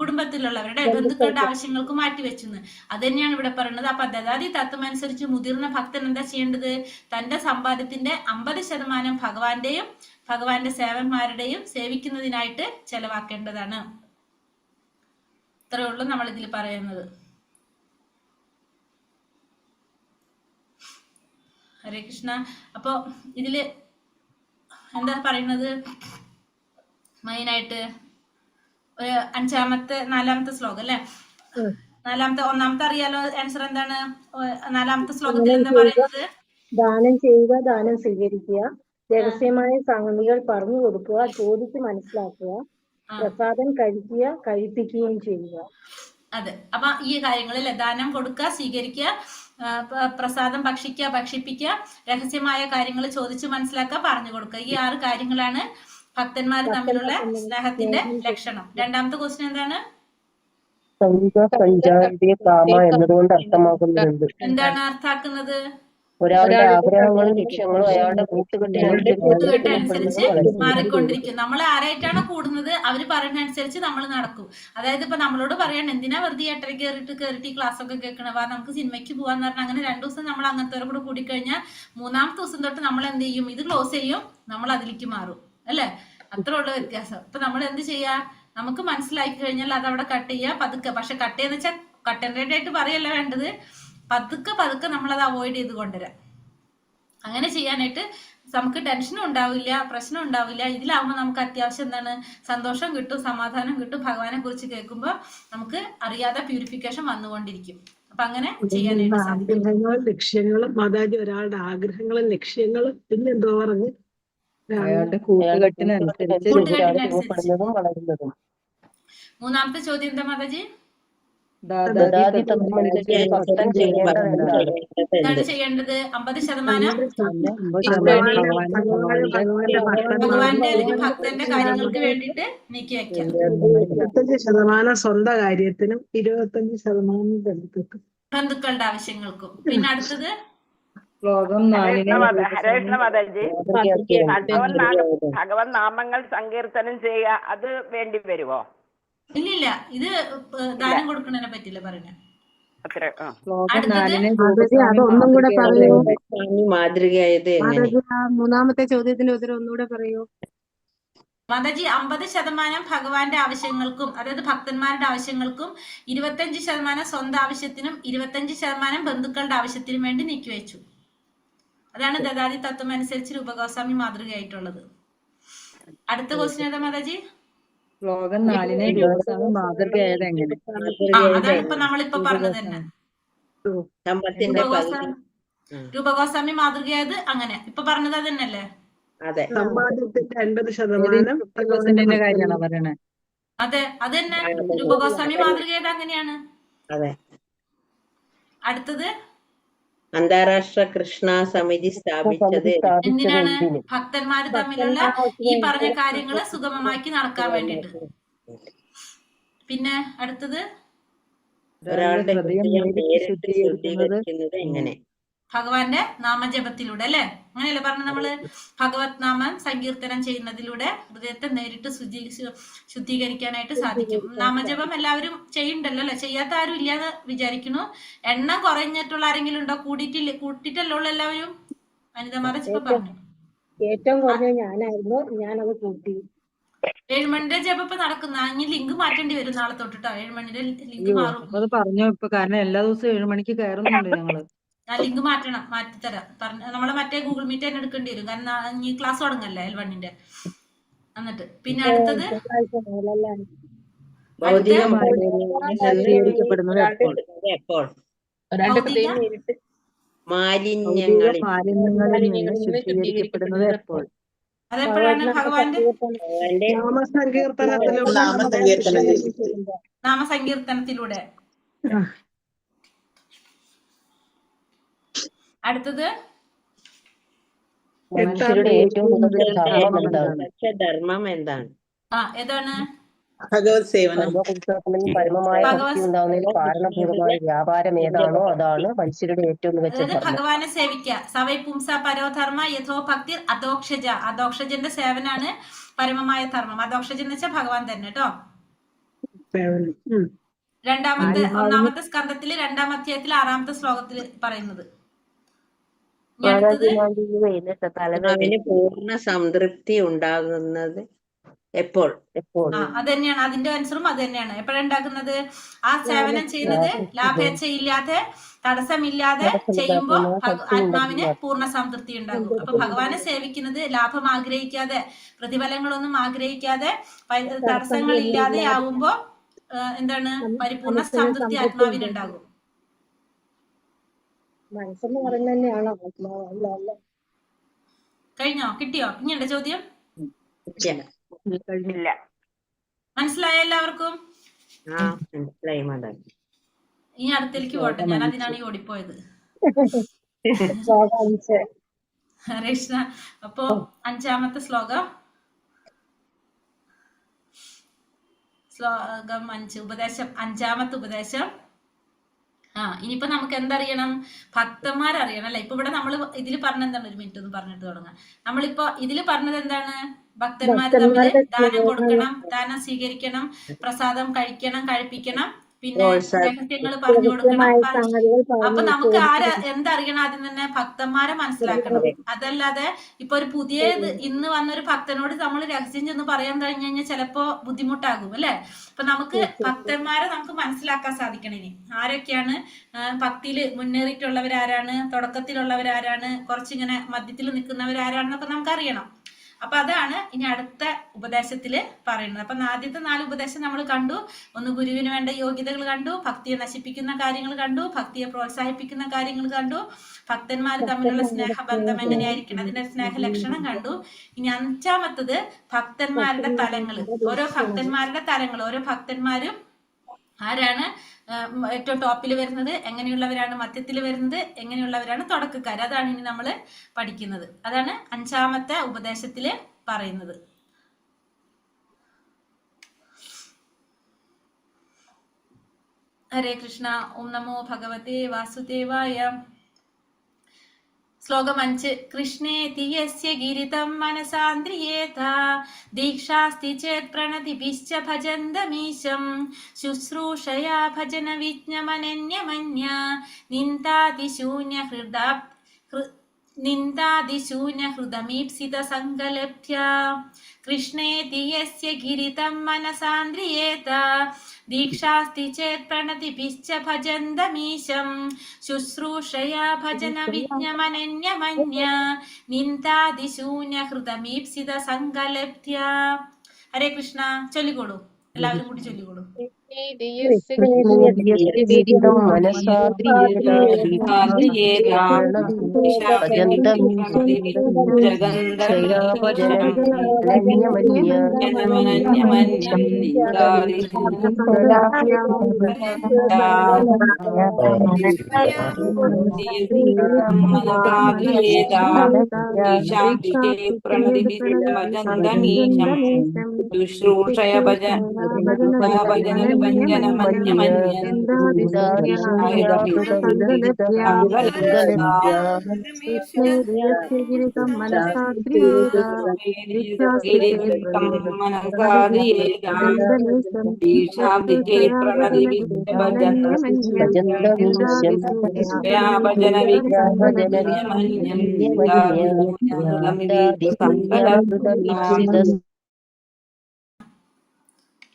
കുടുംബത്തിലുള്ളവരുടെ ബന്ധുക്കളുടെ ആവശ്യങ്ങൾക്കും മാറ്റിവെച്ചു. അത് തന്നെയാണ് ഇവിടെ പറയുന്നത്. അപ്പൊ ദദാതി തത്വം അനുസരിച്ച് മുതിർന്ന ഭക്തൻ എന്താ ചെയ്യേണ്ടത്? തന്റെ സമ്പാദ്യത്തിന്റെ 50% ഭഗവാന്റെയും ഭഗവാന്റെ സേവന്മാരുടെയും സേവിക്കുന്നതിനായിട്ട് ചെലവാക്കേണ്ടതാണ്. ഇത്രയേ ഉള്ളൂ നമ്മൾ ഇതിൽ പറയുന്നത്. ഹരേ കൃഷ്ണ. അപ്പൊ ഇതില് എന്താ പറയുന്നത്? മെയിനായിട്ട് ഒരു 4-ാമത്തെ ശ്ലോകം അല്ലെ? ഒന്നാമത്തെ അറിയാലോ ആൻസർ എന്താണ്? 4-ാമത്തെ ശ്ലോകത്തിൽ എന്താ പറയുന്നത്? ദാനം ചെയ്യുക, ദാനം സ്വീകരിക്കുക, രഹസ്യമായ സംഗതികൾ പറഞ്ഞു കൊടുക്കുക, ചോദിച്ച് മനസ്സിലാക്കുക, പ്രസാദം കഴിക്കുക, കഴിപ്പിക്കുകയും ചെയ്യുക. അതെ. അപ്പൊ ഈ കാര്യങ്ങളിൽ ദാനം കൊടുക്കുക, സ്വീകരിക്കുക, പ്രസാദം ഭക്ഷിക്കുക, ഭക്ഷിപ്പിക്കുക, രഹസ്യമായ കാര്യങ്ങൾ ചോദിച്ചു മനസ്സിലാക്കുക, പറഞ്ഞു കൊടുക്കുക. ഈ 6 കാര്യങ്ങളാണ് ഭക്തന്മാർ തമ്മിലുള്ള സ്നേഹത്തിന്റെ ലക്ഷണം. 2-ാമത്തെ ക്വസ്റ്റ്യൻ എന്താണ്? എന്നതുകൊണ്ട് അർത്ഥമാക്കുന്നത് എന്താണ് അർത്ഥാക്കുന്നത്? ഒരാളുടെ ആഗ്രഹങ്ങളും ലക്ഷ്യങ്ങളും അയാളുടെ കൂട്ടുകെട്ടനുസരിച്ച് മാറിക്കൊണ്ടിരിക്കും. നമ്മൾ ആരായിട്ടാണ് കൂടുന്നത് അവര് പറയുന്ന അനുസരിച്ച് നമ്മൾ നടക്കും. അതായത് ഇപ്പൊ നമ്മളോട് പറയണം എന്തിനാ വെറുതെ 8:30 കയറിയിട്ട് ക്ലാസ് ഒക്കെ കേൾക്കണ, നമുക്ക് സിനിമയ്ക്ക് പോവാന്ന് പറഞ്ഞാൽ അങ്ങനെ 2 ദിവസം നമ്മൾ അങ്ങനത്തെ കൂടെ കൂടിക്കഴിഞ്ഞാൽ 3-ാമത്തെ ദിവസം തൊട്ട് നമ്മൾ എന്ത് ചെയ്യും? ഇത് ക്ലോസ് ചെയ്യും, നമ്മൾ അതിലേക്ക് മാറും അല്ലെ? അത്ര ഉള്ള വ്യത്യാസം. അപ്പൊ നമ്മൾ എന്ത് ചെയ്യാ? നമുക്ക് മനസ്സിലാക്കി കഴിഞ്ഞാൽ അത് അവിടെ കട്ട് ചെയ്യുക പതുക്കെ. പക്ഷെ കട്ട് ചെയ്യുന്ന വെച്ചാൽ കട്ടൻറേറ്റ് ആയിട്ട് പറയല്ല വേണ്ടത്, പതുക്കെ നമ്മൾ അത് അവോയ്ഡ് ചെയ്ത് കൊണ്ടുവരാം. അങ്ങനെ ചെയ്യാനായിട്ട് നമുക്ക് ടെൻഷനും ഉണ്ടാവില്ല, പ്രശ്നം ഉണ്ടാവില്ല. ഇതിലാവുമ്പോൾ നമുക്ക് അത്യാവശ്യം എന്താണ്? സന്തോഷം കിട്ടും, സമാധാനം കിട്ടും. ഭഗവാനെ കുറിച്ച് കേൾക്കുമ്പോൾ നമുക്ക് അറിയാതെ പ്യൂരിഫിക്കേഷൻ വന്നുകൊണ്ടിരിക്കും. അപ്പൊ അങ്ങനെ ചെയ്യാനായിട്ട് സാധിക്കും. ആഗ്രഹങ്ങളും ലക്ഷ്യങ്ങളും മാതാജി, ഒരാളുടെ ആഗ്രഹങ്ങളും ലക്ഷ്യങ്ങളും പിന്നെന്തോ പറഞ്ഞു? അയാളുടെ കൂട്ടുകെട്ടിനനുസരിച്ച് വളരുന്നതും. 3-ാമത്തെ ചോദ്യം എന്താ മാതാജി? ദദാതി തത്വം അനുസരിച്ച് ഭക്തൻ എന്താണ് ചെയ്യേണ്ടത്? 50% ഭഗവാന്റെ അല്ലെങ്കിൽ ഭക്തന്റെ കാര്യങ്ങൾക്ക് വേണ്ടിയിട്ട് നീക്കി വെക്കാം. 25% സ്വന്തം കാര്യത്തിനും 25% ബന്ധുക്കളുടെ ആവശ്യങ്ങൾക്കും. പിന്നെ അടുത്തത് ഭഗവത് നാമങ്ങൾ സങ്കീർത്തനം ചെയ്യുക, അത് വേണ്ടി വരുമോ? ഇല്ലില്ല, ഇത് ദാനം കൊടുക്കണതിനെ പറ്റില്ല പറയുന്നത്. അതൊന്നും കൂടെ പറയൂ. മാതൃകയായത് എങ്ങനെ? 3-ാമത്തെ ചോദ്യത്തിന്റെ ഉത്തരം ഒന്നുകൂടെ പറയൂ മാതാജി. 50% ഭഗവാന്റെ ആവശ്യങ്ങൾക്കും, അതായത് ഭക്തന്മാരുടെ ആവശ്യങ്ങൾക്കും, 25% സ്വന്തം ആവശ്യത്തിനും, 25% ബന്ധുക്കളുടെ ആവശ്യത്തിനും വേണ്ടി നീക്കിവെച്ചു. അതാണ് ദദാതി തത്വം അനുസരിച്ച് രൂപഗോസ്വാമി മാതൃകയായിട്ടുള്ളത്. അടുത്ത ക്വസ്റ്റ്യൻ ഏതാ മാതാജി? അതാണ് ഇപ്പൊ നമ്മളിപ്പോ പറഞ്ഞത് തന്നെ. രൂപഗോസ്വാമി മാതൃകയായത് അങ്ങനെ ഇപ്പൊ പറഞ്ഞത് അത് തന്നെയല്ലേ? അതെ. സമ്പാദ്യത്തിന്റെ 50% കാര്യമാണോ പറയണേ? അതെ, അത് തന്നെ. രൂപഗോസ്വാമി മാതൃകയായത് അങ്ങനെയാണ്. അതെ. അടുത്തത് അന്താരാഷ്ട്ര കൃഷ്ണ സമിതി സ്ഥാപിച്ചത് എന്തിനാണ്? ഭക്തന്മാര് തമ്മിലുള്ള ഈ പറഞ്ഞ കാര്യങ്ങള് സുഗമമാക്കി നടക്കാൻ വേണ്ടിട്ട്. പിന്നെ അടുത്തത് ഒരാളുടെ ഹൃദയം നേരിട്ട് ശുദ്ധീകരിക്കുന്നത് എങ്ങനെ? ഭഗവാന്റെ നാമജപത്തിലൂടെ അല്ലെ? അങ്ങനെയല്ലേ പറഞ്ഞത് നമ്മള്? ഭഗവത് നാമം സങ്കീർത്തനം ചെയ്യുന്നതിലൂടെ ഹൃദയത്തെ നേരിട്ട് ശുദ്ധീകരിക്കാനായിട്ട് സാധിക്കും. നാമജപം എല്ലാവരും ചെയ്യുന്നുണ്ടല്ലോ അല്ലെ? ചെയ്യാത്ത ആരും ഇല്ലാന്ന് വിചാരിക്കുന്നു. എണ്ണം കുറഞ്ഞിട്ടുള്ള ആരെങ്കിലും ഉണ്ടോ? കൂട്ടിട്ടല്ലോ എല്ലാവരും? വനിതമാരെ പറഞ്ഞു ഏറ്റവും കുറഞ്ഞ ഞാനായിരുന്നു, ഞാനത് കൂട്ടി. 7 മണിയുടെ ജപം നടക്കുന്ന ഇനി ലിങ്ക് മാറ്റേണ്ടി വരും നാളെ തൊട്ടിട്ടോ. 7 മണിയുടെ ലിങ്ക് മാറും. അത് പറഞ്ഞു ഇപ്പൊ, കാരണം എല്ലാ ദിവസവും 7 മണിക്ക് കയറുന്നുണ്ട് ഞങ്ങള്. ലിങ്ക് മാറ്റിത്തരാം. നമ്മളെ മറ്റേ ഗൂഗിൾ മീറ്റ് തന്നെ എടുക്കേണ്ടി വരും, കാരണം ഈ ക്ലാസ് തുടങ്ങല്ലേ L1-ന്റെ. എന്നിട്ട് പിന്നെ അടുത്തത് ശുദ്ധീകരിക്കപ്പെടുന്നത് എപ്പോൾ? മാലിന്യങ്ങളിൽ നിന്ന് ശുദ്ധീകരിക്കപ്പെടുന്നത് എപ്പോൾ? അതെപ്പോഴാണ്? ഭഗവാന്റെ നാമസങ്കീർത്തനത്തിലൂടെ. അടുത്തത് മനുഷ്യരുടെ ഏറ്റവും മികച്ച ധർമ്മം എന്താണ്? ധർമ്മം എന്താണ്? ഏതാണ്? ഭഗവത് സേവനം. പരമപുരുഷോത്തമനിൽ പരമമായ ഭക്തി ഉണ്ടാകുന്നതിന് കാരണഭൂതമായ വ്യാപാരം ഏതാണോ അതാണ് മനുഷ്യരുടെ ഏറ്റവും മികച്ച അതായത് ധർമ്മം. ഭഗവാനെ സേവിക്കുക. സവൈ പുംസ പരോധർമ്മ യഥോ ഭക്തി അധോക്ഷജ. അധോക്ഷജന്റെ സേവനാണ് പരമമായ ധർമ്മം. അധോക്ഷജൻ എന്ന് വെച്ചാൽ ഭഗവാൻ തന്നെ കേട്ടോ. ഒന്നാമത്തെ സ്കന്ധത്തില് 2-ാം അധ്യായത്തിൽ 6-ാമത്തെ ശ്ലോകത്തിൽ പറയുന്നത്. പൂർണ്ണ സംതൃപ്തി ഉണ്ടാകുന്നത് എപ്പോൾ? അത് തന്നെയാണ് അതിന്റെ ആൻസറും. അത് തന്നെയാണ്. എപ്പോഴുണ്ടാക്കുന്നത്? ആ സേവനം ചെയ്യുന്നത് ലാഭേച്ഛയില്ലാതെ തടസ്സമില്ലാതെ ചെയ്യുമ്പോൾ ആത്മാവിന് പൂർണ്ണ സംതൃപ്തി ഉണ്ടാകും. അപ്പൊ ഭഗവാനെ സേവിക്കുന്നത് ലാഭം ആഗ്രഹിക്കാതെ, പ്രതിഫലങ്ങളൊന്നും ആഗ്രഹിക്കാതെ, തടസ്സങ്ങൾ ഇല്ലാതെ ആവുമ്പോ എന്താണ്? പരിപൂർണ്ണ സംതൃപ്തി ആത്മാവിനുണ്ടാകും. മനസ്സെന്ന് പറയുന്നത് തന്നെയാണോ ആത്മാവ്? കഴിഞ്ഞോ? കിട്ടിയോ? ഇനിയുണ്ട് ചോദ്യം? ഇല്ല. മനസ്സിലായ എല്ലാവർക്കും? മനസ്സിലായി മാഡം. ഇനി അടുത്തേക്ക് പോട്ടെ. ഞാൻ അതിനാണ് ഈ ഓടിപ്പോയത്. കൃഷ്ണ. അപ്പോ 5-ാമത്തെ ശ്ലോകം 5 ഉപദേശം. 5-ാമത്തെ ഉപദേശം. ഇനിയിപ്പോ നമുക്ക് എന്തറിയണം? ഭക്തന്മാരറിയണം അല്ലെ? ഇപ്പൊ ഇവിടെ നമ്മൾ ഇതിൽ പറഞ്ഞെന്താണ്? ഒരു മിനിറ്റ് ഒന്ന് പറഞ്ഞിട്ട് തുടങ്ങാം. നമ്മളിപ്പോ ഇതിൽ പറഞ്ഞത് എന്താണ്? ഭക്തന്മാര് തമ്മിൽ ദാനം കൊടുക്കണം, ദാനം സ്വീകരിക്കണം, പ്രസാദം കഴിക്കണം, കഴിപ്പിക്കണം, പിന്നെ രഹസ്യങ്ങൾ പറഞ്ഞു കൊടുക്കണം. അപ്പൊ നമുക്ക് എന്തറിയണം? ആദ്യം തന്നെ ഭക്തന്മാരെ മനസ്സിലാക്കണം. അതല്ലാതെ ഇപ്പൊ ഒരു പുതിയത് ഇന്ന് വന്നൊരു ഭക്തനോട് നമ്മൾ രഹസ്യം ചെന്ന് പറയാൻ കഴിഞ്ഞു കഴിഞ്ഞാൽ ചിലപ്പോ ബുദ്ധിമുട്ടാകും അല്ലെ? അപ്പൊ നമുക്ക് ഭക്തന്മാരെ നമുക്ക് മനസ്സിലാക്കാൻ സാധിക്കണം. ഇനി ആരൊക്കെയാണ് ഭക്തിയിൽ മുന്നേറിയിട്ടുള്ളവരാരാണ്, തുടക്കത്തിലുള്ളവരാരാണ്, കുറച്ചിങ്ങനെ മധ്യത്തിൽ നിൽക്കുന്നവരാരാണെന്നൊക്കെ നമുക്കറിയണം. അപ്പൊ അതാണ് ഇനി അടുത്ത ഉപദേശത്തില് പറയുന്നത്. അപ്പൊ ആദ്യത്തെ 4 ഉപദേശം നമ്മൾ കണ്ടു. ഒന്ന് ഗുരുവിന് വേണ്ട യോഗ്യതകൾ കണ്ടു, ഭക്തിയെ നശിപ്പിക്കുന്ന കാര്യങ്ങൾ കണ്ടു, ഭക്തിയെ പ്രോത്സാഹിപ്പിക്കുന്ന കാര്യങ്ങൾ കണ്ടു, ഭക്തന്മാർ തമ്മിലുള്ള സ്നേഹബന്ധം എങ്ങനെയായിരിക്കണം, അതിന്റെ സ്നേഹ ലക്ഷണം കണ്ടു. ഇനി 5-ാമത്തത് ഭക്തന്മാരുടെ തലങ്ങൾ. ഓരോ ഭക്തന്മാരുടെ തലങ്ങൾ, ഓരോ ഭക്തന്മാരും ആരാണ് ഏറ്റവും ടോപ്പിൽ വരുന്നത്, എങ്ങനെയുള്ളവരാണ് മധ്യത്തിൽ വരുന്നത്, എങ്ങനെയുള്ളവരാണ് തുടക്കക്കാർ. അതാണ് ഇനി നമ്മൾ പഠിക്കുന്നത്. അതാണ് 5-ാമത്തെ ഉപദേശത്തില് പറയുന്നത്. ഹരേ കൃഷ്ണ. ഓം നമോ ഭഗവതേ വാസുദേവായ. ശ്ലോകം 5. കൃഷ്ണേതി യസ്യ ഗിരിതം മനസാന്ദ്രിയേത ദീക്ഷാസ്തി ചേത് പ്രണതിഭിശ്ച ഭജന്തമീശം ശുശ്രൂഷയാ ഭജന വിജ്ഞമനന്യമന്യ നിന്ദാതിശൂന്യഹൃദമീപ്സിത സങ്കലഭ്യ. കൃഷ്ണേതി യസ്യ ഗിരിതം മനസാന്ദ്രിയേത ദീക്ഷാസ്തി ചേത് പ്രണതിഭിശ്ച ഭജന്തമീശം ശുശ്രൂഷയാ ഭജന വിജ്ഞമനന്യമന്യ നിന്ദാതിശൂന്യഹൃദമീപ്സിത സങ്കലഭ്യ. ഹരേ കൃഷ്ണ. ചൊല്ലിക്കോളൂ, എല്ലാവരും കൂടി ചൊല്ലിക്കോളൂ.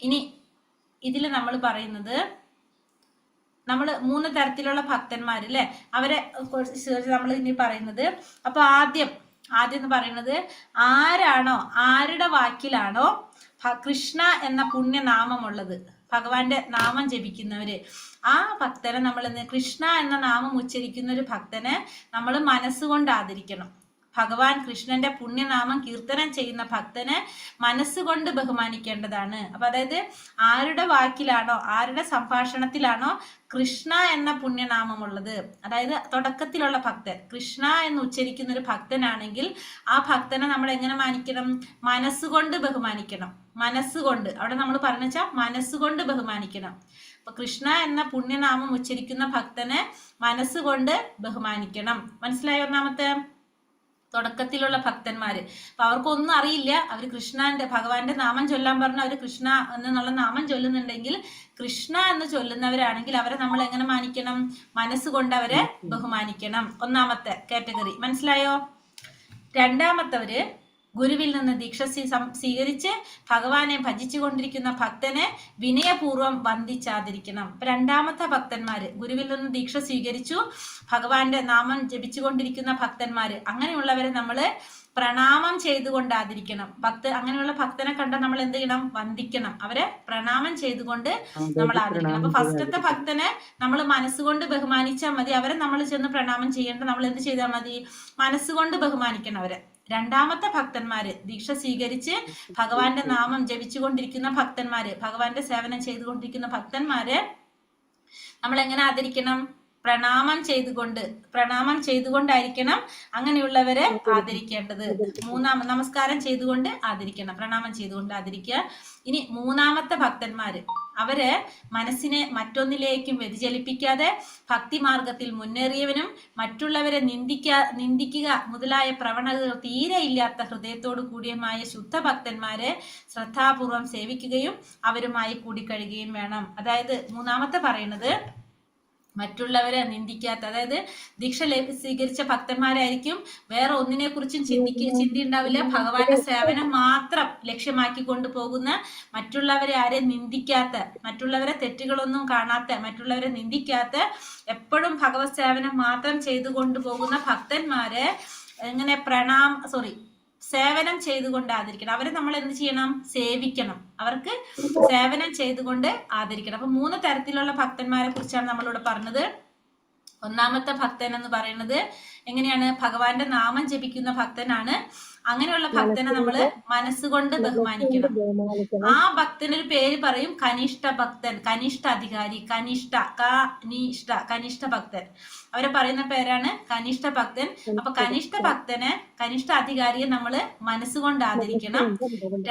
ഇനി ഇതിൽ നമ്മൾ പറയുന്നത്, നമ്മൾ 3 തരത്തിലുള്ള ഭക്തന്മാരില്ലേ, അവരെ നമ്മൾ ഇനി പറയുന്നത്. അപ്പൊ ആദ്യം എന്ന് പറയുന്നത്, ആരാണോ, ആരുടെ വാക്കിലാണോ കൃഷ്ണ എന്ന പുണ്യനാമമുള്ളത്, ഭഗവാന്റെ നാമം ജപിക്കുന്നവര്, ആ ഭക്തനെ നമ്മൾ കൃഷ്ണ എന്ന നാമം ഉച്ചരിക്കുന്ന ഒരു ഭക്തനെ നമ്മൾ മനസ്സുകൊണ്ട് ആദരിക്കണം. ഭഗവാൻ കൃഷ്ണന്റെ പുണ്യനാമം കീർത്തനം ചെയ്യുന്ന ഭക്തനെ മനസ്സുകൊണ്ട് ബഹുമാനിക്കേണ്ടതാണ്. അപ്പൊ അതായത് ആരുടെ വാക്കിലാണോ ആരുടെ സംഭാഷണത്തിലാണോ കൃഷ്ണ എന്ന പുണ്യനാമമുള്ളത്, അതായത് തുടക്കത്തിലുള്ള ഭക്തൻ കൃഷ്ണ എന്ന് ഉച്ചരിക്കുന്ന ഒരു ഭക്തനാണെങ്കിൽ ആ ഭക്തനെ നമ്മൾ എങ്ങനെ മാനിക്കണം? മനസ്സുകൊണ്ട് ബഹുമാനിക്കണം. മനസ്സുകൊണ്ട്, അവിടെ നമ്മൾ പറഞ്ഞാൽ മനസ്സുകൊണ്ട് ബഹുമാനിക്കണം. അപ്പൊ കൃഷ്ണ എന്ന പുണ്യനാമം ഉച്ചരിക്കുന്ന ഭക്തനെ മനസ്സുകൊണ്ട് ബഹുമാനിക്കണം. മനസ്സിലായോ? ഒന്നാമത്തെ തുടക്കത്തിലുള്ള ഭക്തന്മാര്, അപ്പൊ അവർക്കൊന്നും അറിയില്ല, അവർ കൃഷ്ണന്റെ ഭഗവാന്റെ നാമം ചൊല്ലാൻ പറഞ്ഞ അവർ കൃഷ്ണ എന്നുള്ള നാമം ചൊല്ലുന്നുണ്ടെങ്കിൽ, കൃഷ്ണ എന്ന് ചൊല്ലുന്നവരാണെങ്കിൽ അവരെ നമ്മൾ എങ്ങനെ മാനിക്കണം? മനസ്സുകൊണ്ട് അവരെ ബഹുമാനിക്കണം. ഒന്നാമത്തെ കാറ്റഗറി. മനസ്സിലായോ? രണ്ടാമത്തവര് ഗുരുവിൽ നിന്ന് ദീക്ഷ സ്വീകരിച്ച് ഭഗവാനെ ഭജിച്ചുകൊണ്ടിരിക്കുന്ന ഭക്തനെ വിനയപൂർവ്വം വന്ദിച്ചാതിരിക്കണം. അപ്പൊ രണ്ടാമത്തെ ഭക്തന്മാര് ഗുരുവിൽ നിന്ന് ദീക്ഷ സ്വീകരിച്ചു ഭഗവാന്റെ നാമം ജപിച്ചുകൊണ്ടിരിക്കുന്ന ഭക്തന്മാര്, അങ്ങനെയുള്ളവരെ നമ്മള് പ്രണാമം ചെയ്തുകൊണ്ടാതിരിക്കണം. അങ്ങനെയുള്ള ഭക്തനെ കണ്ട നമ്മൾ എന്ത് ചെയ്യണം? വന്ദിക്കണം. അവരെ പ്രണാമം ചെയ്തുകൊണ്ട് നമ്മൾ ആദരിക്കണം. അപ്പൊ ഫസ്റ്റത്തെ ഭക്തനെ നമ്മൾ മനസ്സുകൊണ്ട് ബഹുമാനിച്ചാൽ മതി. അവരെ നമ്മൾ ചെന്ന് പ്രണാമം ചെയ്യേണ്ട, നമ്മൾ എന്ത് ചെയ്താൽ മതി? മനസ്സുകൊണ്ട് ബഹുമാനിക്കണം അവരെ. രണ്ടാമത്തെ ഭക്തന്മാര് ദീക്ഷ സ്വീകരിച്ച് ഭഗവാന്റെ നാമം ജപിച്ചുകൊണ്ടിരിക്കുന്ന ഭക്തന്മാര്, ഭഗവാന്റെ സേവനം ചെയ്തുകൊണ്ടിരിക്കുന്ന ഭക്തന്മാര് നമ്മൾ എങ്ങനെ ആദരിക്കണം? പ്രണാമം ചെയ്തുകൊണ്ടായിരിക്കണം അങ്ങനെയുള്ളവരെ ആദരിക്കേണ്ടത്. നമസ്കാരം ചെയ്തുകൊണ്ട് ആദരിക്കണം, പ്രണാമം ചെയ്തുകൊണ്ട് ആദരിക്കുക. ഇനി മൂന്നാമത്തെ ഭക്തന്മാര്, അവര് മനസ്സിനെ മറ്റൊന്നിലേക്കും വ്യതിചലിപ്പിക്കാതെ ഭക്തിമാർഗത്തിൽ മുന്നേറിയവനും മറ്റുള്ളവരെ നിന്ദിക്കുക മുതലായ പ്രവണതകൾ തീരെ ഇല്ലാത്ത ഹൃദയത്തോടു കൂടിയമായ ശുദ്ധ ഭക്തന്മാരെ ശ്രദ്ധാപൂർവം സേവിക്കുകയും അവരുമായി കൂടിക്കഴിയുകയും വേണം. അതായത് മൂന്നാമത്തെ പറയുന്നത് മറ്റുള്ളവരെ നിന്ദിക്കാത്ത, അതായത് ദീക്ഷ സ്വീകരിച്ച ഭക്തന്മാരായിരിക്കും വേറെ ഒന്നിനെ കുറിച്ചും ചിന്തി ഉണ്ടാവില്ല, ഭഗവാന്റെ സേവനം മാത്രം ലക്ഷ്യമാക്കി കൊണ്ടുപോകുന്ന, മറ്റുള്ളവരെ ആരെയും നിന്ദിക്കാത്ത, മറ്റുള്ളവരെ തെറ്റുകളൊന്നും കാണാത്ത, മറ്റുള്ളവരെ നിന്ദിക്കാത്ത, എപ്പോഴും ഭഗവത് സേവനം മാത്രം ചെയ്തു കൊണ്ടുപോകുന്ന ഭക്തന്മാരെ എങ്ങനെ സേവനം ചെയ്തുകൊണ്ട് ആദരിക്കണം. അവരെ നമ്മൾ എന്ത് ചെയ്യണം? സേവിക്കണം. അവർക്ക് സേവനം ചെയ്തുകൊണ്ട് ആദരിക്കണം. അപ്പൊ 3 തരത്തിലുള്ള ഭക്തന്മാരെ കുറിച്ചാണ് നമ്മളിവിടെ പറഞ്ഞത്. ഒന്നാമത്തെ ഭക്തൻ എന്ന് പറയുന്നത് എങ്ങനെയാണ്? ഭഗവാന്റെ നാമം ജപിക്കുന്ന ഭക്തനാണ്. അങ്ങനെയുള്ള ഭക്തനെ നമ്മള് മനസ്സുകൊണ്ട് ബഹുമാനിക്കണം. ആ ഭക്തനൊരു പേര് പറയും കനിഷ്ഠ ഭക്തൻ, കനിഷ്ഠ അധികാരി, കനിഷ്ഠ ഭക്തൻ. അവരെ പറയുന്ന പേരാണ് കനിഷ്ഠ ഭക്തൻ. അപ്പൊ കനിഷ്ഠ ഭക്തനെ, കനിഷ്ഠ അധികാരിയെ നമ്മള് മനസ്സുകൊണ്ട് ആദരിക്കണം.